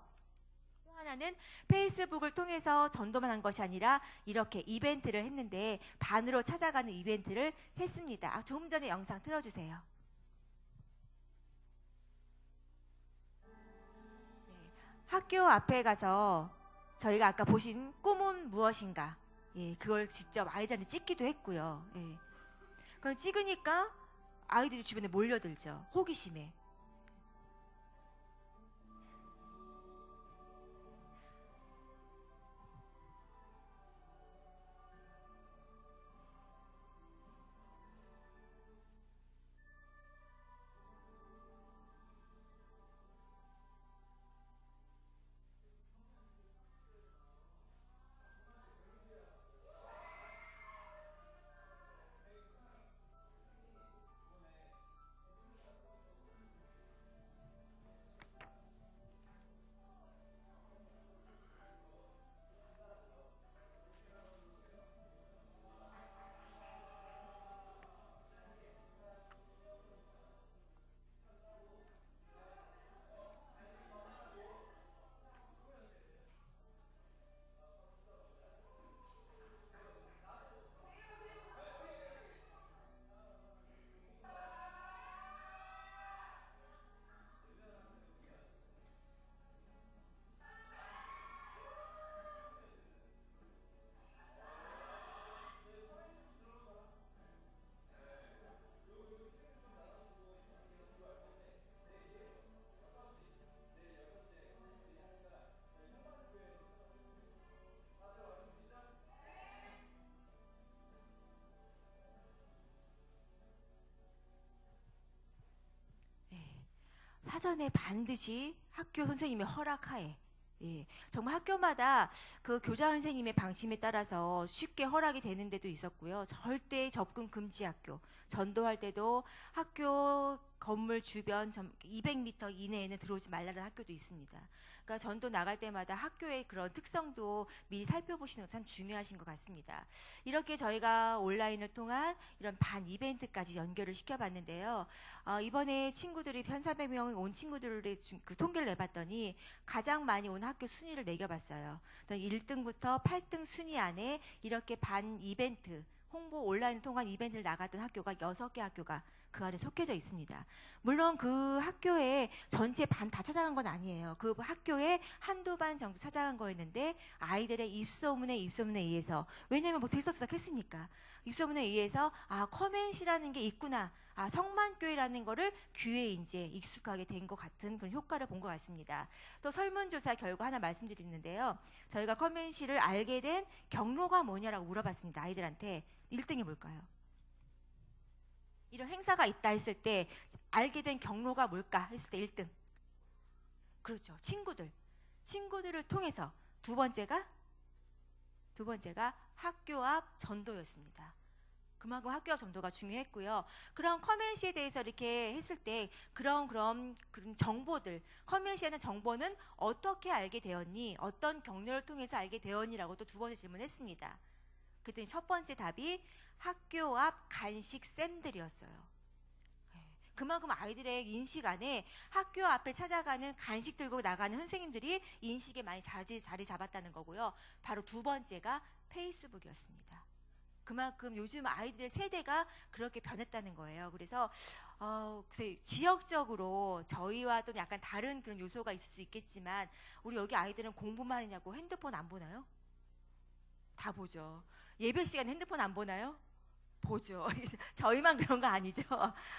하나는 페이스북을 통해서 전도만 한 것이 아니라 이렇게 이벤트를 했는데 반으로 찾아가는 이벤트를 했습니다. 조금 전에 영상 틀어주세요. 네, 학교 앞에 가서 저희가 아까 보신 꿈은 무엇인가 그걸 직접 아이들한테 찍기도 했고요. 그걸 찍으니까 아이들이 주변에 몰려들죠. 호기심에. 사전에 반드시 학교 선생님의 허락하에, 예, 정말 학교마다 그 교장 선생님의 방침에 따라서 쉽게 허락이 되는 데도 있었고요. 절대 접근 금지 학교, 전도할 때도 학교 건물 주변 200m 이내에는 들어오지 말라는 학교도 있습니다. 그러니까 전도 나갈 때마다 학교의 그런 특성도 미리 살펴보시는 거 참 중요하신 것 같습니다. 이렇게 저희가 온라인을 통한 이런 반 이벤트까지 연결을 시켜봤는데요. 이번에 친구들이 1,400명 온 친구들의 그 통계를 내봤더니 가장 많이 온 학교 순위를 매겨봤어요. 1등부터 8등 순위 안에 이렇게 반 이벤트, 홍보 온라인 통한 이벤트를 나갔던 학교가 6개 학교가 그 안에 속해져 있습니다. 물론 그 학교에 전체 반 다 찾아간 건 아니에요. 그 학교에 한두 반 정도 찾아간 거였는데 아이들의 입소문에 의해서, 왜냐면 뭐 들썩들썩 했으니까 입소문에 의해서 커맨시라는 게 있구나, 성만교회라는 거를 귀에 이제 익숙하게 된 것 같은 그런 효과를 본 것 같습니다. 또 설문조사 결과 하나 말씀드리는데요. 저희가 커맨시를 알게 된 경로가 뭐냐라고 물어봤습니다. 아이들한테. 1등이 뭘까요? 이런 행사가 있다 했을 때 알게 된 경로가 뭘까 했을 때 1등. 그렇죠. 친구들을 통해서. 두 번째가 학교 앞 전도였습니다. 그만큼 학교 앞 전도가 중요했고요. 그런 커맨시에 대해서 이렇게 했을 때 그런 정보들, 커맨시에는 정보는 어떻게 알게 되었니? 어떤 경로를 통해서 알게 되었니?라고 또 두 번째 질문했습니다. 그랬더니 첫 번째 답이 학교 앞 간식 쌤들이었어요. 그만큼 아이들의 인식 안에 학교 앞에 찾아가는 간식 들고 나가는 선생님들이 인식에 많이 자리 잡았다는 거고요. 바로 두 번째가 페이스북이었습니다. 그만큼 요즘 아이들의 세대가 그렇게 변했다는 거예요. 그래서 지역적으로 저희와 또 약간 다른 그런 요소가 있을 수 있겠지만, 우리 여기 아이들은 공부만 하냐고 핸드폰 안 보나요? 다 보죠. 예배 시간에 핸드폰 안 보나요? 보죠. 저희만 그런 거 아니죠.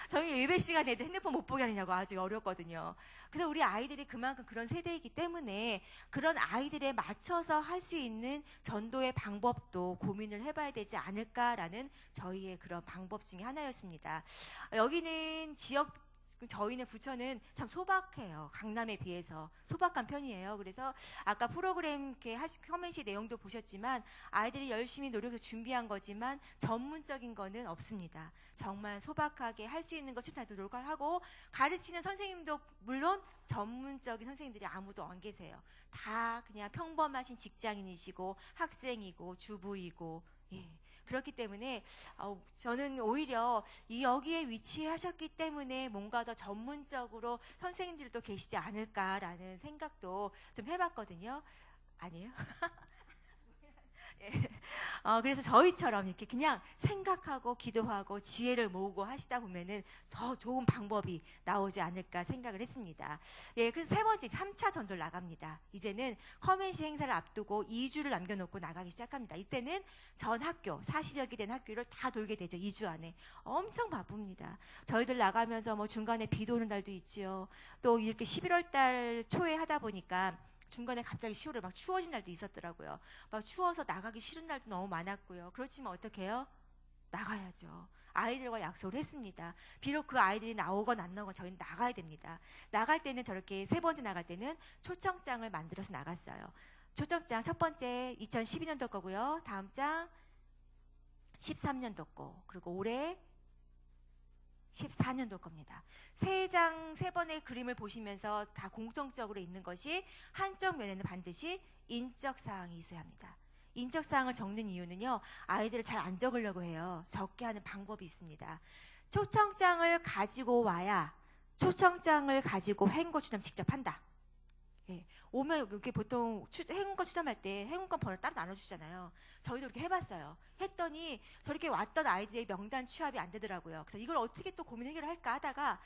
저희 예배 시간에도 핸드폰 못 보게 하느냐고 아주 어렵거든요. 그래서 우리 아이들이 그만큼 그런 세대이기 때문에 그런 아이들에 맞춰서 할 수 있는 전도의 방법도 고민을 해봐야 되지 않을까라는 저희의 그런 방법 중에 하나였습니다. 여기는 저희는 부천은 참 소박해요. 강남에 비해서 소박한 편이에요. 그래서 아까 프로그램 이렇게 커맨시 내용도 보셨지만 아이들이 열심히 노력해서 준비한 거지만 전문적인 거는 없습니다. 정말 소박하게 할 수 있는 것 최대한 노력을 하고, 가르치는 선생님도 물론 전문적인 선생님들이 아무도 안 계세요. 다 그냥 평범하신 직장인이시고 학생이고 주부이고, 예. 그렇기 때문에 저는 오히려 여기에 위치하셨기 때문에 뭔가 더 전문적으로 선생님들도 계시지 않을까라는 생각도 좀 해봤거든요. 아니에요? 그래서 저희처럼 이렇게 그냥 생각하고 기도하고 지혜를 모으고 하시다 보면은 더 좋은 방법이 나오지 않을까 생각을 했습니다. 예, 그래서 세 번째 3차 전도를 나갑니다. 이제는 커맨시 행사를 앞두고 2주를 남겨놓고 나가기 시작합니다. 이때는 전 학교 40여 개 된 학교를 다 돌게 되죠. 2주 안에 엄청 바쁩니다. 저희들 나가면서 뭐 중간에 비도 오는 날도 있지요. 또 이렇게 11월 달 초에 하다 보니까 중간에 갑자기 10월에 막 추워진 날도 있었더라고요. 막 추워서 나가기 싫은 날도 너무 많았고요. 그렇지만 어떻게 해요? 나가야죠. 아이들과 약속을 했습니다. 비록 그 아이들이 나오건 안 나오건 저희는 나가야 됩니다. 나갈 때는 저렇게 세 번째 나갈 때는 초청장을 만들어서 나갔어요. 초청장 첫 번째 2012년도 거고요. 다음 장 13년도 거, 그리고 올해 14년도 겁니다. 세 번의 그림을 보시면서 다 공통적으로 있는 것이 한쪽 면에는 반드시 인적 사항이 있어야 합니다. 인적 사항을 적는 이유는요, 아이들을 잘 안 적으려고 해요. 적게 하는 방법이 있습니다. 초청장을 가지고 와야 초청장을 가지고 행거 추첨 직접 한다. 예, 오면 이렇게 보통 행운권 추첨할 때 행운권 번호 따로 나눠주잖아요. 저희도 이렇게 해봤어요. 했더니 저렇게 왔던 아이들의 명단 취합이 안 되더라고요. 그래서 이걸 어떻게 또 고민 해결을 할까 하다가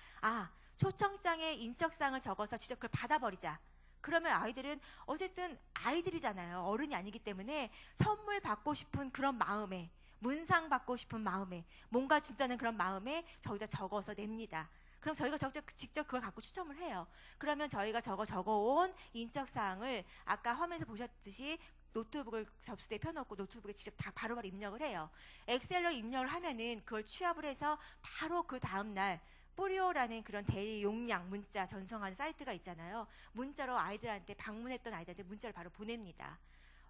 초청장에 인적사항을 적어서 직접 그걸 받아버리자. 그러면 아이들은 어쨌든 아이들이잖아요. 어른이 아니기 때문에 선물 받고 싶은 그런 마음에, 문상 받고 싶은 마음에, 뭔가 준다는 그런 마음에 저기다 적어서 냅니다. 그럼 저희가 직접 그걸 갖고 추첨을 해요. 그러면 저희가 적어온 인적사항을 아까 화면에서 보셨듯이 노트북을 접수대에 펴놓고 노트북에 직접 다 바로바로 입력을 해요. 엑셀로 입력을 하면은 그걸 취합을 해서 바로 그 다음날 뿌리오라는 그런 대리 용량 문자 전송하는 사이트가 있잖아요. 문자로 아이들한테 방문했던 아이들한테 문자를 바로 보냅니다.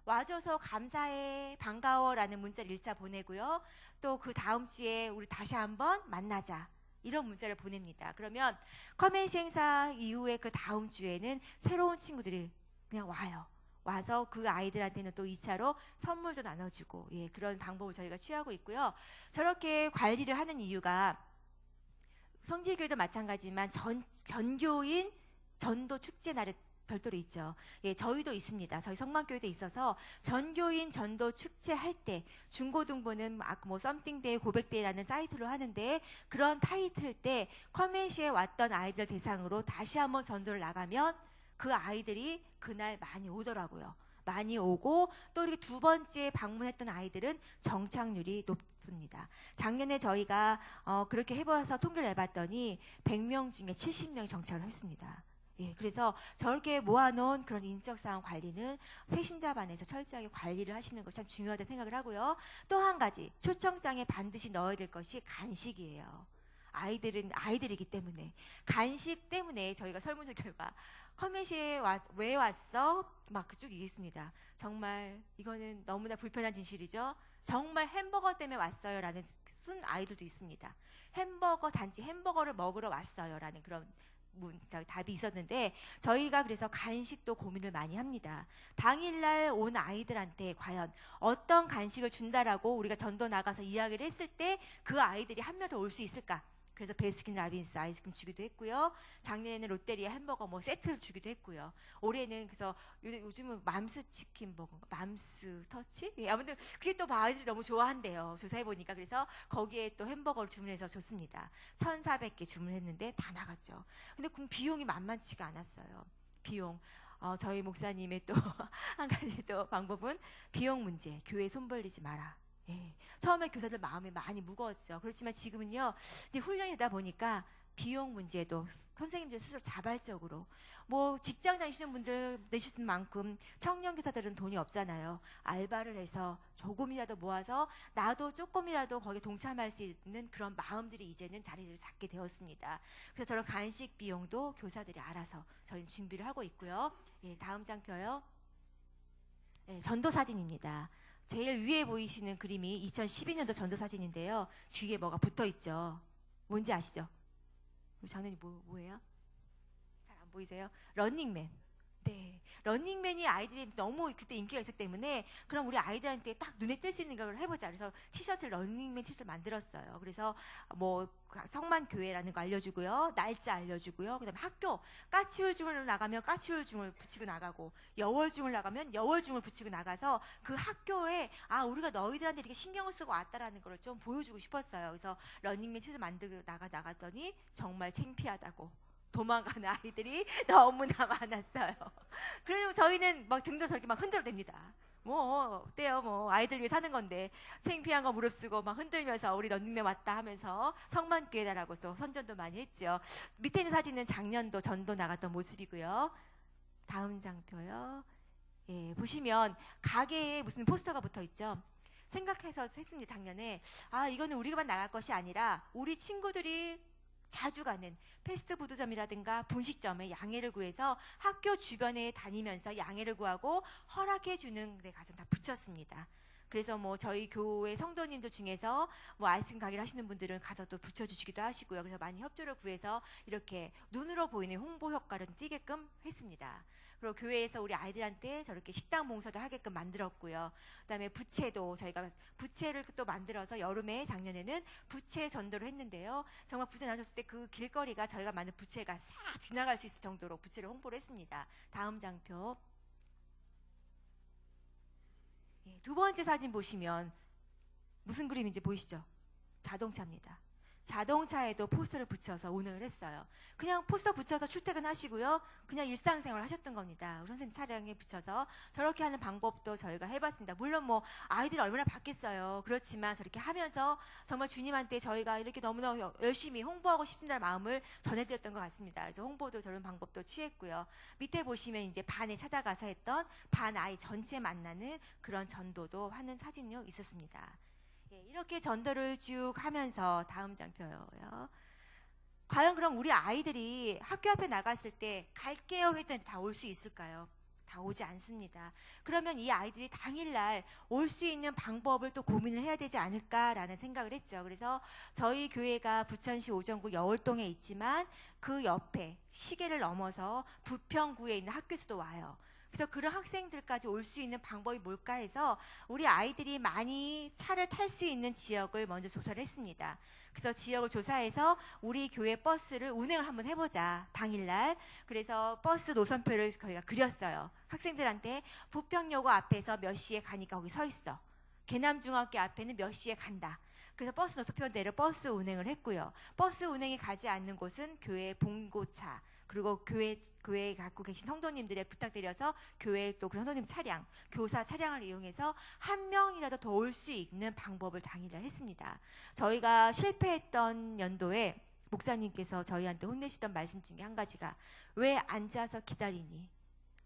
와줘서 감사해, 반가워라는 문자를 1차 보내고요. 또 그 다음 주에 우리 다시 한번 만나자. 이런 문자를 보냅니다. 그러면 커맨시 행사 이후에 그 다음 주에는 새로운 친구들이 그냥 와요. 와서 그 아이들한테는 또 2차로 선물도 나눠주고, 예, 그런 방법을 저희가 취하고 있고요. 저렇게 관리를 하는 이유가 성지교회도 마찬가지지만 전교인 전도 축제 날에 별도로 있죠. 예, 저희도 있습니다. 저희 성만교회도 있어서 전교인 전도 축제 할 때 중고등부는 뭐 썸띵데이 고백데이라는 타이틀로 하는데 그런 타이틀 때 커맨시에 왔던 아이들 대상으로 다시 한번 전도를 나가면 그 아이들이 그날 많이 오더라고요. 많이 오고 또 이렇게 두 번째 방문했던 아이들은 정착률이 높습니다. 작년에 저희가 그렇게 해봐서 통계를 내봤더니 100명 중에 70명이 정착을 했습니다. 예, 그래서 저렇게 모아놓은 그런 인적사항 관리는 새신자반에서 철저하게 관리를 하시는 것이 참 중요하다고 생각을 하고요. 또 한 가지 초청장에 반드시 넣어야 될 것이 간식이에요. 아이들은 아이들이기 때문에 간식 때문에 저희가 설문조 결과 커맨시에 왜 왔어? 막 그쪽 얘기했습니다. 정말 이거는 너무나 불편한 진실이죠. 정말 햄버거 때문에 왔어요 라는 쓴 아이들도 있습니다. 단지 햄버거를 먹으러 왔어요 라는 그런 답이 있었는데 저희가 그래서 간식도 고민을 많이 합니다. 당일날 온 아이들한테 과연 어떤 간식을 준다라고 우리가 전도 나가서 이야기를 했을 때 그 아이들이 한 명 더 올 수 있을까? 그래서 베스킨 라빈스 아이스크림 주기도 했고요. 작년에는 롯데리아 햄버거 뭐 세트를 주기도 했고요. 올해는 그래서 요즘은 맘스 치킨 버거, 맘스 터치? 예, 아무튼 그게 또 아이들이 너무 좋아한대요. 조사해 보니까. 그래서 거기에 또 햄버거를 주문해서 줬습니다. 1,400개 주문했는데 다 나갔죠. 근데 그 비용이 만만치가 않았어요. 비용. 저희 목사님의 또 한 가지 또 방법은 비용 문제. 교회 손 벌리지 마라. 예. 처음에 교사들 마음이 많이 무거웠죠. 그렇지만 지금은요, 이제 훈련이 되다 보니까 비용 문제도 선생님들 스스로 자발적으로 뭐 직장 다니시는 분들 내시는 만큼 청년 교사들은 돈이 없잖아요. 알바를 해서 조금이라도 모아서 나도 조금이라도 거기에 동참할 수 있는 그런 마음들이 이제는 자리를 잡게 되었습니다. 그래서 저런 간식 비용도 교사들이 알아서 저희는 준비를 하고 있고요. 예, 다음 장표요. 예, 전도 사진입니다. 제일 위에 보이시는 그림이 2012년도 전도 사진인데요. 뒤에 뭐가 붙어 있죠. 뭔지 아시죠? 우리 장로님 뭐예요? 잘 안 보이세요? 런닝맨. 네, 런닝맨이 아이들이 너무 그때 인기가 있었기 때문에 그럼 우리 아이들한테 딱 눈에 띌 수 있는 걸 해보자. 그래서 티셔츠를 런닝맨 티셔츠를 만들었어요. 그래서 뭐 성만교회라는 거 알려주고요, 날짜 알려주고요, 그다음에 학교 까치울중을 나가면 까치울중을 붙이고 나가고 여월중을 나가면 여월중을 붙이고 나가서 그 학교에 우리가 너희들한테 이렇게 신경을 쓰고 왔다라는 걸 좀 보여주고 싶었어요. 그래서 런닝맨 티셔츠 만들고 나갔더니 정말 창피하다고. 도망가는 아이들이 너무나 많았어요. 그래도 저희는 막 등도 저렇게 막 흔들어댑니다. 뭐 어때요? 뭐 아이들 위해 사는 건데 창피한 거 무릅쓰고 막 흔들면서 우리 런닝맨 왔다 하면서 성만교회다라고 또 선전도 많이 했죠. 밑에 있는 사진은 작년도 전도 나갔던 모습이고요. 다음 장표요. 예, 보시면 가게에 무슨 포스터가 붙어 있죠. 생각해서 했습니다. 작년에 이거는 우리가만 나갈 것이 아니라 우리 친구들이 자주 가는 패스트푸드점이라든가 분식점에 양해를 구해서 학교 주변에 다니면서 양해를 구하고 허락해 주는 데 가서 다 붙였습니다. 그래서 뭐 저희 교회 성도님들 중에서 뭐 아이스크림 가게를 하시는 분들은 가서 또 붙여주시기도 하시고요. 그래서 많이 협조를 구해서 이렇게 눈으로 보이는 홍보 효과를 띄게끔 했습니다. 그리고 교회에서 우리 아이들한테 저렇게 식당 봉사도 하게끔 만들었고요. 그다음에 부채도 저희가 부채를 또 만들어서 여름에 작년에는 부채 전도를 했는데요. 정말 부채 나셨을 때 그 길거리가 저희가 만든 부채가 싹 지나갈 수 있을 정도로 부채를 홍보를 했습니다. 다음 장표. 예, 두 번째 사진 보시면 무슨 그림인지 보이시죠? 자동차입니다. 자동차에도 포스터를 붙여서 운행을 했어요. 그냥 포스터 붙여서 출퇴근하시고요. 그냥 일상생활 하셨던 겁니다. 우리 선생님 차량에 붙여서 저렇게 하는 방법도 저희가 해봤습니다. 물론 뭐 아이들이 얼마나 받겠어요. 그렇지만 저렇게 하면서 정말 주님한테 저희가 이렇게 너무나 열심히 홍보하고 싶다는 마음을 전해드렸던 것 같습니다. 그래서 홍보도 저런 방법도 취했고요. 밑에 보시면 이제 반에 찾아가서 했던 반 아이 전체 만나는 그런 전도도 하는 사진이 있었습니다. 예, 이렇게 전도를 쭉 하면서 다음 장표요. 과연 그럼 우리 아이들이 학교 앞에 나갔을 때 갈게요 했더니 다 올 수 있을까요? 다 오지 않습니다. 그러면 이 아이들이 당일날 올 수 있는 방법을 또 고민을 해야 되지 않을까라는 생각을 했죠. 그래서 저희 교회가 부천시 오정구 여월동에 있지만 그 옆에 시계를 넘어서 부평구에 있는 학교에서도 와요. 그래서 그런 학생들까지 올 수 있는 방법이 뭘까 해서 우리 아이들이 많이 차를 탈 수 있는 지역을 먼저 조사를 했습니다. 그래서 지역을 조사해서 우리 교회 버스를 운행을 한번 해보자, 당일날. 그래서 버스 노선표를 저희가 그렸어요. 학생들한테 부평여고 앞에서 몇 시에 가니까 거기 서 있어. 계남중학교 앞에는 몇 시에 간다. 그래서 버스 노선표대로 버스 운행을 했고요. 버스 운행이 가지 않는 곳은 교회 봉고차, 그리고 교회에 갖고 계신 성도님들의 부탁드려서 교회 또 그 성도님 차량, 교사 차량을 이용해서 한 명이라도 더 올 수 있는 방법을 당일날 했습니다. 저희가 실패했던 연도에 목사님께서 저희한테 혼내시던 말씀 중에 한 가지가, 왜 앉아서 기다리니?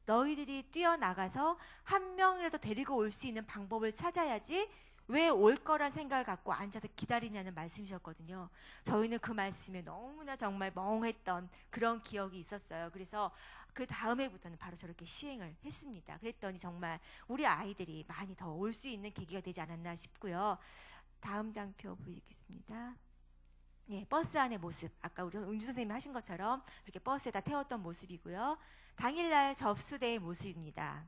너희들이 뛰어나가서 한 명이라도 데리고 올 수 있는 방법을 찾아야지 왜 올 거란 생각을 갖고 앉아서 기다리냐는 말씀이셨거든요. 저희는 그 말씀에 너무나 정말 멍했던 그런 기억이 있었어요. 그래서 그 다음 해부터는 바로 저렇게 시행을 했습니다. 그랬더니 정말 우리 아이들이 많이 더 올 수 있는 계기가 되지 않았나 싶고요. 다음 장표 보이겠습니다. 예, 버스 안의 모습, 아까 우리 은주 선생님이 하신 것처럼 이렇게 버스에다 태웠던 모습이고요. 당일날 접수대의 모습입니다.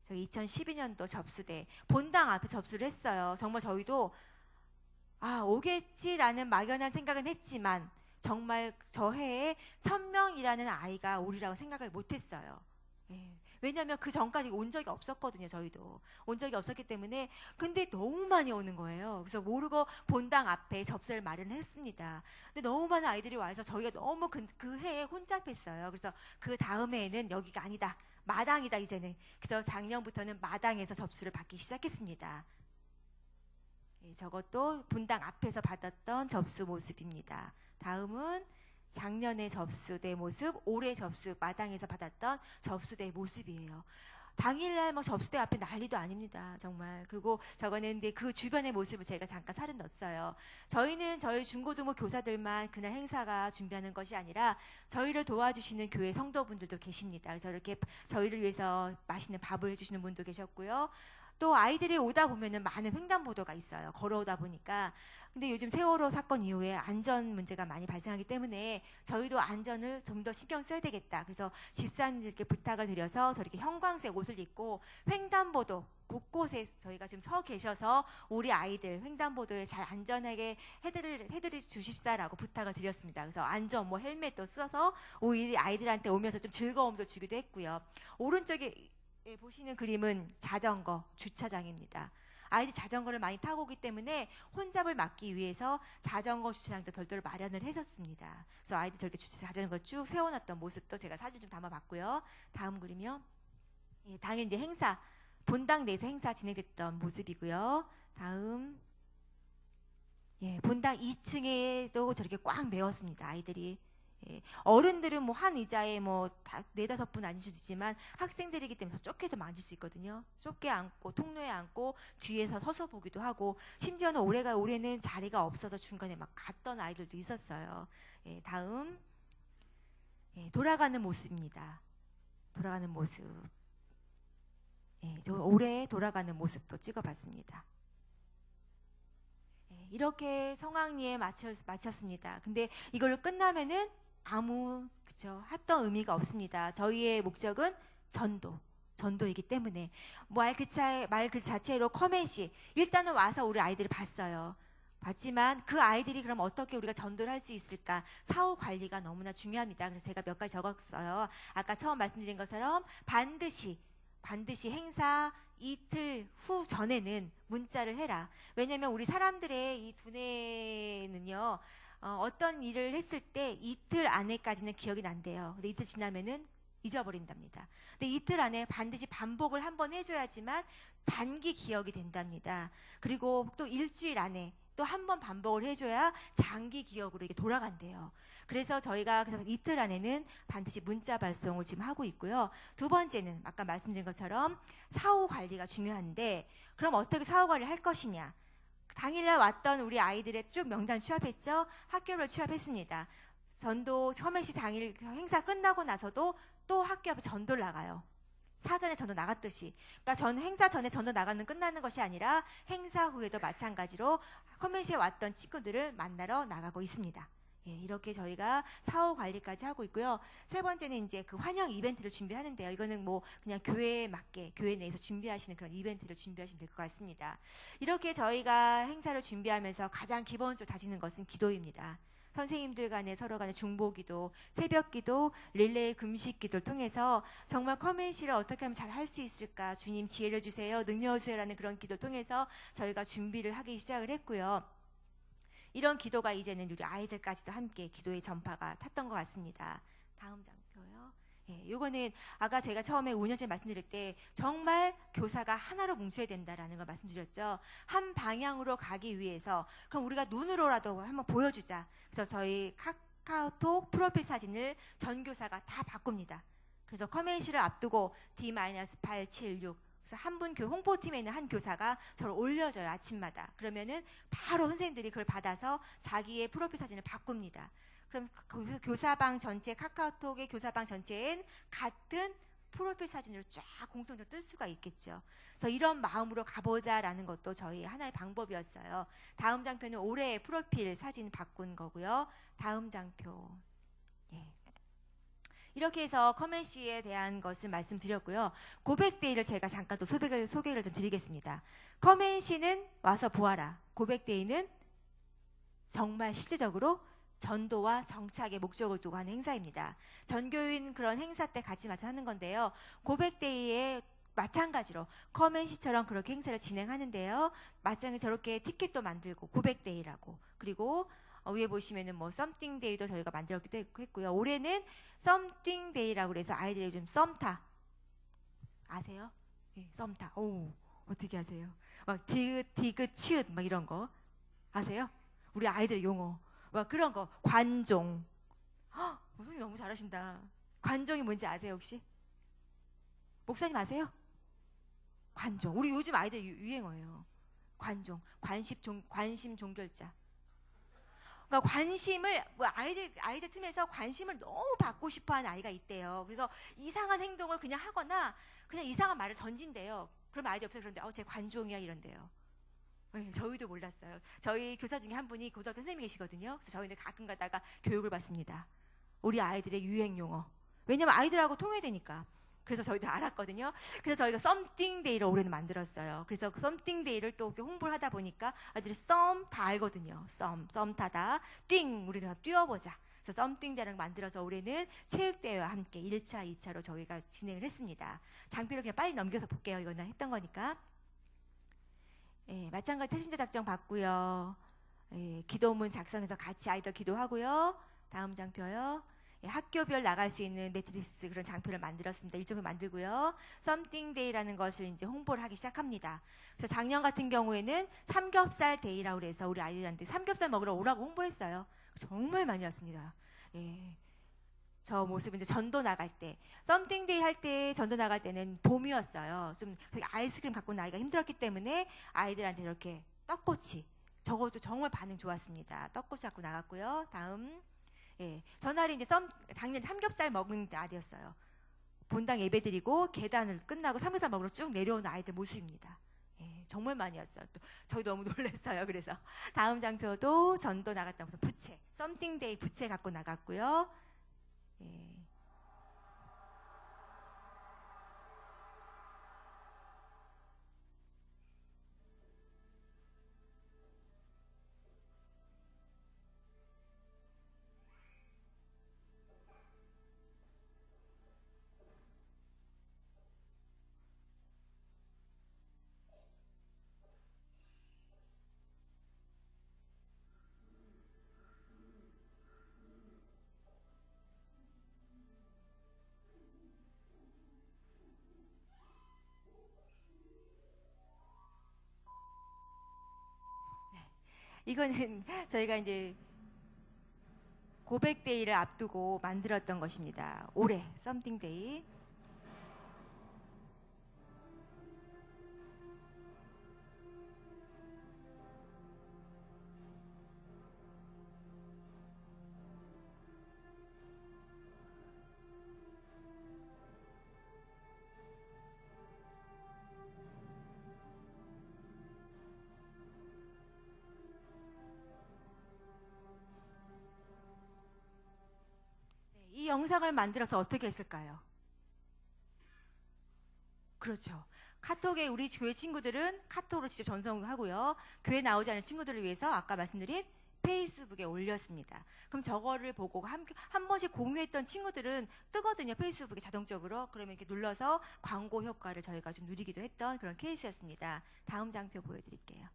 저희 2012년도 접수대, 본당 앞에 접수를 했어요. 정말 저희도 오겠지라는 막연한 생각은 했지만 정말 저 해에 1000명이라는 아이가 오리라고 생각을 못했어요. 예. 왜냐하면 그 전까지 온 적이 없었거든요. 저희도 온 적이 없었기 때문에. 근데 너무 많이 오는 거예요. 그래서 모르고 본당 앞에 접수를 마련했습니다. 근데 너무 많은 아이들이 와서 저희가 너무 그 해에 혼잡했어요. 그래서 그 다음 해에는 여기가 아니다, 마당이다 이제는. 그래서 작년부터는 마당에서 접수를 받기 시작했습니다. 예, 저것도 본당 앞에서 받았던 접수 모습입니다. 다음은 작년의 접수대 모습, 올해 접수 마당에서 받았던 접수대 모습이에요. 당일날 뭐 접수대 앞에 난리도 아닙니다. 정말. 그리고 저거는 이제 그 주변의 모습을 제가 잠깐 살을 넣었어요. 저희는 저희 중고등부 교사들만 그날 행사가 준비하는 것이 아니라 저희를 도와주시는 교회 성도분들도 계십니다. 그래서 이렇게 저희를 위해서 맛있는 밥을 해주시는 분도 계셨고요. 또 아이들이 오다 보면은 많은 횡단보도가 있어요. 걸어오다 보니까. 근데 요즘 세월호 사건 이후에 안전 문제가 많이 발생하기 때문에 저희도 안전을 좀 더 신경 써야 되겠다. 그래서 집사님들께 부탁을 드려서 저렇게 형광색 옷을 입고 횡단보도 곳곳에 저희가 지금 서 계셔서 우리 아이들 횡단보도에 잘 안전하게 해드리 주십사라고 부탁을 드렸습니다. 그래서 안전 뭐 헬멧도 써서 우리 아이들한테 오면서 좀 즐거움도 주기도 했고요. 오른쪽에 보시는 그림은 자전거 주차장입니다. 아이들이 자전거를 많이 타고 오기 때문에 혼잡을 막기 위해서 자전거 주차장도 별도로 마련을 해줬습니다. 그래서 아이들 저렇게 자전거 쭉 세워놨던 모습도 제가 사진 좀 담아봤고요. 다음 그림이요. 예, 당일 이제 행사, 본당 내에서 행사 진행됐던 모습이고요. 다음, 예, 본당 2층에도 저렇게 꽉 메웠습니다. 아이들이. 예, 어른들은 뭐 한 의자에 뭐 다 4-5분 앉을 수 있지만 학생들이기 때문에 좁게도 앉을 수 있거든요. 좁게 앉고 통로에 앉고 뒤에서 서서 보기도 하고, 심지어는 올해는 자리가 없어서 중간에 막 갔던 아이들도 있었어요. 예, 다음, 예, 돌아가는 모습입니다. 돌아가는 모습. 예, 저 올해 돌아가는 모습도 찍어봤습니다. 예, 이렇게 성황리에 마쳤습니다. 근데 이걸로 끝나면은 그쵸, 했던 의미가 없습니다. 저희의 목적은 전도이기 때문에 말 그 자체로 커밋이 일단은 와서 우리 아이들을 봤지만 그 아이들이 그럼 어떻게 우리가 전도를 할 수 있을까? 사후 관리가 너무나 중요합니다. 그래서 제가 몇 가지 적었어요. 아까 처음 말씀드린 것처럼 반드시 행사 이틀 후 전에는 문자를 해라. 왜냐하면 우리 사람들의 이 두뇌는요, 어떤 일을 했을 때 이틀 안에까지는 기억이 난대요. 근데 이틀 지나면은 잊어버린답니다. 근데 이틀 안에 반드시 반복을 한번 해줘야지만 단기 기억이 된답니다. 그리고 또 일주일 안에 또 한 번 반복을 해줘야 장기 기억으로 이게 돌아간대요. 그래서 저희가 이틀 안에는 반드시 문자 발송을 지금 하고 있고요. 두 번째는 아까 말씀드린 것처럼 사후 관리가 중요한데, 그럼 어떻게 사후 관리를 할 것이냐? 당일날 왔던 우리 아이들의 쭉 명단 취합했죠. 학교를 취합했습니다. 전도 커맨시 당일 행사 끝나고 나서도 또 학교 앞에 전도를 나가요. 사전에 전도 나갔듯이. 그러니까 행사 전에 전도 나가는 끝나는 것이 아니라 행사 후에도 마찬가지로 커맨시에 왔던 친구들을 만나러 나가고 있습니다. 예, 이렇게 저희가 사후 관리까지 하고 있고요. 세 번째는 이제 그 환영 이벤트를 준비하는데요. 이거는 뭐 그냥 교회에 맞게 교회 내에서 준비하시는 그런 이벤트를 준비하시면 될 것 같습니다. 이렇게 저희가 행사를 준비하면서 가장 기본적으로 다지는 것은 기도입니다. 선생님들 간에 서로 간에 중보기도, 새벽기도, 릴레이 금식기도를 통해서 정말 커맨시를 어떻게 하면 잘 할 수 있을까, 주님 지혜를 주세요, 능력을 주세요라는 그런 기도를 통해서 저희가 준비를 하기 시작을 했고요. 이런 기도가 이제는 우리 아이들까지도 함께 기도의 전파가 탔던 것 같습니다. 다음 장표요. 예, 요거는 아까 제가 처음에 5년 전에 말씀드릴 때 정말 교사가 하나로 뭉쳐야 된다라는 걸 말씀드렸죠. 한 방향으로 가기 위해서 그럼 우리가 눈으로라도 한번 보여주자. 그래서 저희 카카오톡 프로필 사진을 전 교사가 다 바꿉니다. 그래서 커맨시를 앞두고 D-876 그래서 한 분 홍보팀에 있는 한 교사가 저를 올려줘요. 아침마다. 그러면은 바로 선생님들이 그걸 받아서 자기의 프로필 사진을 바꿉니다. 그럼 교사방 전체, 카카오톡의 교사방 전체엔 같은 프로필 사진으로 쫙 공통적으로 뜰 수가 있겠죠. 그래서 이런 마음으로 가보자라는 것도 저희 하나의 방법이었어요. 다음 장표는 올해 프로필 사진 바꾼 거고요. 다음 장표. 예. 이렇게 해서 커맨시에 대한 것을 말씀드렸고요. 고백데이를 제가 잠깐 또 소개를 좀 드리겠습니다. 커맨시는 와서 보아라. 고백데이는 정말 실질적으로 전도와 정착의 목적을 두고 하는 행사입니다. 전교인 그런 행사 때 같이 마찬 하는 건데요. 고백데이에 마찬가지로 커맨시처럼 그렇게 행사를 진행하는데요. 마찬가지로 저렇게 티켓도 만들고 고백데이라고, 그리고 위에 보시면은 뭐 썸띵데이도 저희가 만들었기도 했고요. 올해는 썸띵데이라고 그래서 아이들이 좀 썸타 아세요? 네, 썸타. 오, 어떻게 아세요? 막 디귿 치읓 막 이런 거 아세요? 우리 아이들 용어 막 그런 거. 관종. 선생님 너무 잘하신다. 관종이 뭔지 아세요 혹시? 목사님 아세요? 관종. 우리 요즘 아이들 유행어예요. 관종. 관심 종결자. 그러니까 관심을 아이들 틈에서 관심을 너무 받고 싶어하는 아이가 있대요. 그래서 이상한 행동을 그냥 하거나 그냥 이상한 말을 던진대요. 그럼 아이들이 옆에서 그런데 쟤 관종이야 이런대요. 네, 저희도 몰랐어요. 저희 교사 중에 한 분이 고등학교 선생님이 계시거든요. 그래서 저희는 가끔 가다가 교육을 받습니다. 우리 아이들의 유행 용어. 왜냐면 아이들하고 통해되니까. 그래서 저희도 알았거든요. 그래서 저희가 썸띵데이를 올해는 만들었어요. 그래서 그 썸띵데이를 또 홍보를 하다 보니까 아이들이 썸 다 알거든요. 썸 타다. 띵, 우리는 뛰어보자. 그래서 썸띵데이를 만들어서 올해는 체육대회와 함께 1차, 2차로 저희가 진행을 했습니다. 장표를 그냥 빨리 넘겨서 볼게요. 이거는 했던 거니까. 예, 마찬가지 태신자 작정 받고요. 예, 기도문 작성해서 같이 아이들 기도하고요. 다음 장표요. 예, 학교별 나갈 수 있는 매트리스 그런 장표를 만들었습니다. 일정을 만들고요. 썸띵데이라는 것을 이제 홍보를 하기 시작합니다. 그래서 작년 같은 경우에는 삼겹살 데이라고 그래서 우리 아이들한테 삼겹살 먹으러 오라고 홍보했어요. 정말 많이 왔습니다. 예. 저 모습은 이제 전도 나갈 때, 썸띵데이 할 때 전도 나갈 때는 봄이었어요. 좀 아이스크림 갖고 나기가 힘들었기 때문에 아이들한테 이렇게 떡꼬치, 저것도 정말 반응 좋았습니다. 떡꼬치 갖고 나갔고요. 다음, 예, 전날이 이제 작년 삼겹살 먹은 날이었어요. 본당 예배드리고 계단을 끝나고 삼겹살 먹으러 쭉 내려오는 아이들 모습입니다. 예, 정말 많이 왔어요. 또 저희도 너무 놀랐어요. 그래서 다음 장표도 전도 나갔다 무슨 부채, 썸띵데이 부채 갖고 나갔고요. 예. 이거는 저희가 이제 고백데이를 앞두고 만들었던 것입니다. 올해 썸띵데이. 영상을 만들어서 어떻게 했을까요? 그렇죠. 카톡에 우리 교회 친구들은 카톡으로 직접 전송하고요. 교회 나오지 않은 친구들을 위해서 아까 말씀드린 페이스북에 올렸습니다. 그럼 저거를 보고 한 번씩 공유했던 친구들은 뜨거든요. 페이스북에 자동적으로. 그러면 이렇게 눌러서 광고 효과를 저희가 좀 누리기도 했던 그런 케이스였습니다. 다음 장표 보여드릴게요.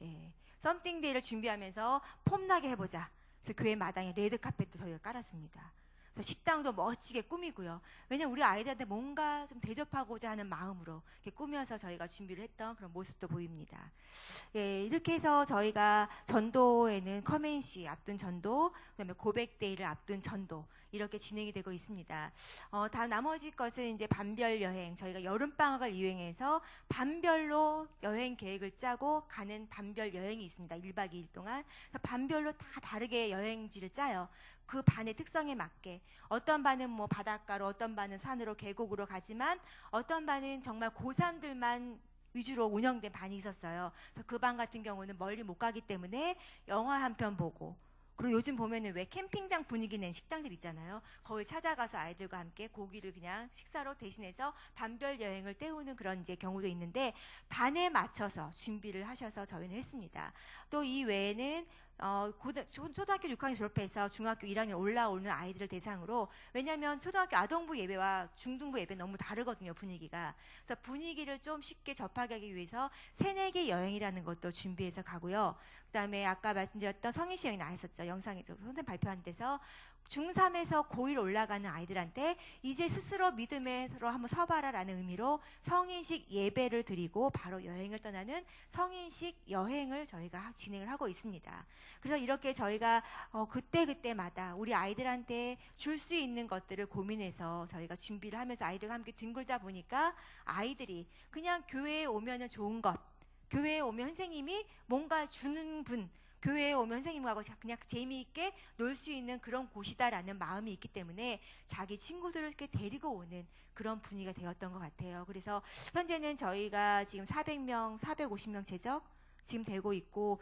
예, 썸띵데이를 준비하면서 폼나게 해보자. 그래서 교회 마당에 레드 카펫도 저희가 깔았습니다. 그래서 식당도 멋지게 꾸미고요. 왜냐면 우리 아이들한테 뭔가 좀 대접하고자 하는 마음으로 이렇게 꾸며서 저희가 준비를 했던 그런 모습도 보입니다. 예, 이렇게 해서 저희가 전도에는 커맨시 앞둔 전도, 그다음에 고백데이를 앞둔 전도 이렇게 진행이 되고 있습니다. 다 나머지 것은 이제 반별 여행, 저희가 여름 방학을 이용해서 반별로 여행 계획을 짜고 가는 반별 여행이 있습니다. 1박 2일 동안 반별로 다 다르게 여행지를 짜요. 그 반의 특성에 맞게 어떤 반은 뭐 바닷가로, 어떤 반은 산으로, 계곡으로 가지만 어떤 반은 정말 고3들만 위주로 운영된 반이 있었어요. 그래서 그 반 같은 경우는 멀리 못 가기 때문에 영화 한 편 보고, 그리고 요즘 보면은 왜 캠핑장 분위기 낸 식당들 있잖아요. 거기 찾아가서 아이들과 함께 고기를 그냥 식사로 대신해서 반별 여행을 때우는 그런 이제 경우도 있는데, 반에 맞춰서 준비를 하셔서 저희는 했습니다. 또 이 외에는 초등학교 6학년 졸업해서 중학교 1학년 올라오는 아이들을 대상으로, 왜냐하면 초등학교 아동부 예배와 중등부 예배 너무 다르거든요, 분위기가. 그래서 분위기를 좀 쉽게 접하게 하기 위해서 새내기 여행이라는 것도 준비해서 가고요. 그 다음에 아까 말씀드렸던 성인시 여행 나왔었죠. 영상에 선생님 발표한 데서 중3에서 고1 올라가는 아이들한테 이제 스스로 믿음으로 한번 서봐라 라는 의미로 성인식 예배를 드리고 바로 여행을 떠나는 성인식 여행을 저희가 진행을 하고 있습니다. 그래서 이렇게 저희가 그때그때마다 우리 아이들한테 줄 수 있는 것들을 고민해서 저희가 준비를 하면서 아이들과 함께 뒹굴다 보니까 아이들이 그냥 교회에 오면은 좋은 것, 교회에 오면 선생님이 뭔가 주는 분, 교회에 오면 선생님하고 그냥 재미있게 놀 수 있는 그런 곳이다라는 마음이 있기 때문에 자기 친구들을 이렇게 데리고 오는 그런 분위기가 되었던 것 같아요. 그래서 현재는 저희가 지금 400명, 450명 제적 지금 되고 있고,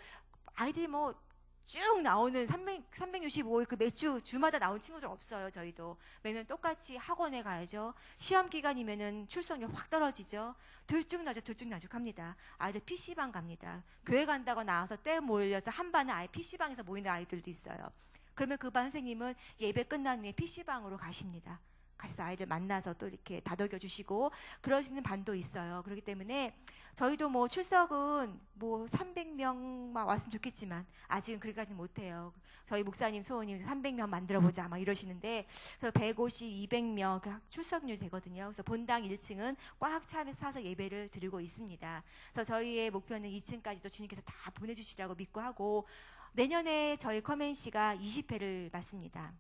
아이들이 뭐 쭉 나오는 365일 그 매주 주마다 나온 친구들 없어요. 저희도 매년 똑같이 학원에 가야죠. 시험 기간이면은 출석률 확 떨어지죠. 들쭉날쭉합니다. 아이들 PC방 갑니다. 교회 간다고 나와서 때 몰려서 한 반은 아예 PC방에서 모이는 아이들도 있어요. 그러면 그 반 선생님은 예배 끝난 후에 PC방으로 가십니다. 가셔서 아이를 만나서 또 이렇게 다독여 주시고 그러시는 반도 있어요. 그렇기 때문에 저희도 뭐 출석은 뭐 300명만 왔으면 좋겠지만 아직은 그렇게까지 못해요. 저희 목사님 소원님 300명 만들어보자 막 이러시는데, 그래서 150, 200명 출석률 되거든요. 그래서 본당 1층은 꽉 차서 예배를 드리고 있습니다. 그래서 저희의 목표는 2층까지도 주님께서 다 보내주시라고 믿고 하고, 내년에 저희 커맨시가 20회를 맞습니다.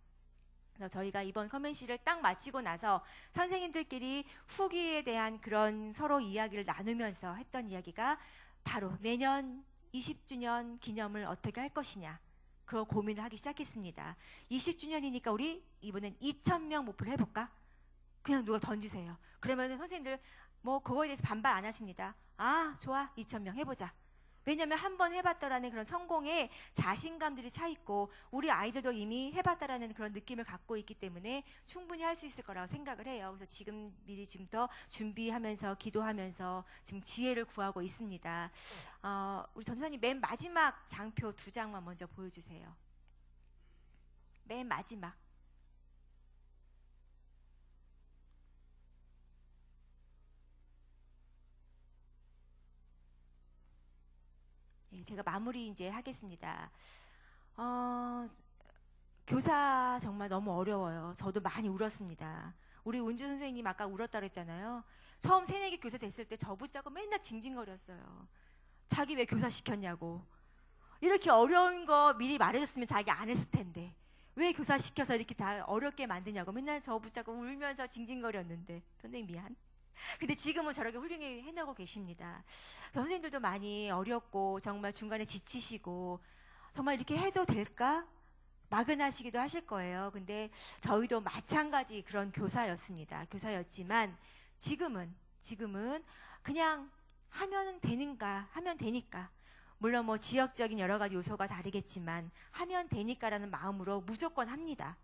그래서 저희가 이번 커맨시를 딱 마치고 나서 선생님들끼리 후기에 대한 그런 서로 이야기를 나누면서 했던 이야기가 바로 내년 20주년 기념을 어떻게 할 것이냐, 그 고민을 하기 시작했습니다. 20주년이니까 우리 이번엔 2,000명 목표를 해볼까? 그냥 누가 던지세요. 그러면 선생님들 뭐 그거에 대해서 반발 안 하십니다. 아, 좋아, 2,000명 해보자. 왜냐하면 한번 해봤다라는 그런 성공에 자신감들이 차 있고, 우리 아이들도 이미 해봤다라는 그런 느낌을 갖고 있기 때문에 충분히 할 수 있을 거라고 생각을 해요. 그래서 지금 미리 지금부터 준비하면서 기도하면서 지금 지혜를 구하고 있습니다. 우리 전사님 맨 마지막 장표 2장만 먼저 보여주세요. 맨 마지막. 제가 마무리 이제 하겠습니다. 교사 정말 너무 어려워요. 저도 많이 울었습니다. 우리 운주 선생님 아까 울었다 그랬잖아요. 처음 새내기 교사 됐을 때 저 붙잡고 맨날 징징거렸어요. 자기 왜 교사 시켰냐고. 이렇게 어려운 거 미리 말해줬으면 자기 안 했을 텐데 왜 교사 시켜서 이렇게 다 어렵게 만드냐고 맨날 저 붙잡고 울면서 징징거렸는데, 선생님 미안. 근데 지금은 저렇게 훌륭히 해내고 계십니다. 선생님들도 많이 어렵고 정말 중간에 지치시고 정말 이렇게 해도 될까? 막연하시기도 하실 거예요. 근데 저희도 마찬가지 그런 교사였습니다. 교사였지만 지금은 그냥 하면 되니까. 물론 뭐 지역적인 여러 가지 요소가 다르겠지만 하면 되니까라는 마음으로 무조건 합니다.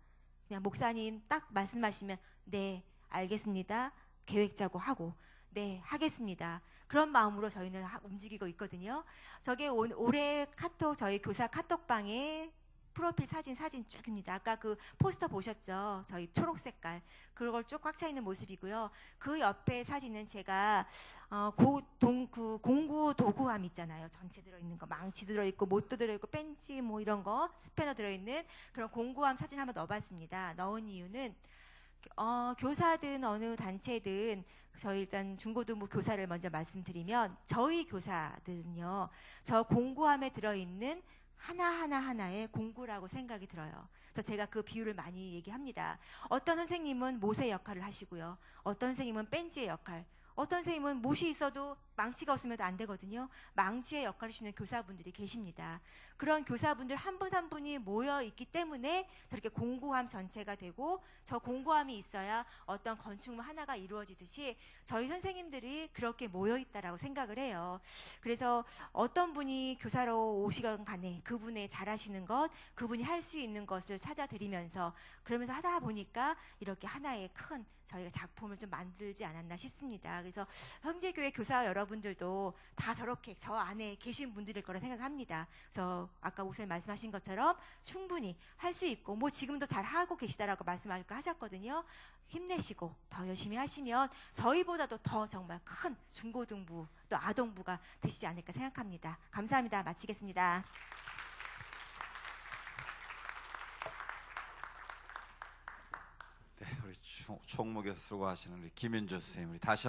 그냥 목사님 딱 말씀하시면 네, 알겠습니다. 계획 짜고 하고 네, 하겠습니다. 그런 마음으로 저희는 움직이고 있거든요. 저게 올해 카톡 저희 교사 카톡방에 프로필 사진 쭉입니다. 아까 그 포스터 보셨죠? 저희 초록 색깔 그걸 쭉 꽉 차 있는 모습이고요. 그 옆에 사진은 제가 그 공구 도구함 있잖아요. 전체 들어있는 거 망치 들어있고 못도 들어있고 벤치 뭐 이런 거 스패너 들어있는 그런 공구함 사진 한번 넣어봤습니다. 넣은 이유는 교사든 어느 단체든 저희 일단 중고등부 교사를 먼저 말씀드리면 저희 교사들은요 저 공구함에 들어있는 하나의 공구라고 생각이 들어요. 그래서 제가 그 비유를 많이 얘기합니다. 어떤 선생님은 못의 역할을 하시고요. 어떤 선생님은 벤치의 역할, 어떤 선생님은 못이 있어도 망치가 없으면 안 되거든요. 망치의 역할을 하시는 교사분들이 계십니다. 그런 교사분들 한 분 한 분이 모여 있기 때문에 저렇게 공고함 전체가 되고 저 공고함이 있어야 어떤 건축물 하나가 이루어지듯이 저희 선생님들이 그렇게 모여 있다라고 생각을 해요. 그래서 어떤 분이 교사로 오시건 간에 그분의 잘하시는 것, 그분이 할 수 있는 것을 찾아드리면서 그러면서 하다 보니까 이렇게 하나의 큰 저희가 작품을 좀 만들지 않았나 싶습니다. 그래서 형제교회 교사 여러분들도 다 저렇게 저 안에 계신 분들일 거라 생각합니다. 그래서 아까 목사님 말씀하신 것처럼 충분히 할 수 있고 뭐 지금도 잘 하고 계시다라고 말씀하셨거든요. 힘내시고 더 열심히 하시면 저희보다도 더 정말 큰 중고등부 또 아동부가 되시지 않을까 생각합니다. 감사합니다. 마치겠습니다. 네, 우리 총무교 수고하시는 우리 김윤주 선생님, 우리 다시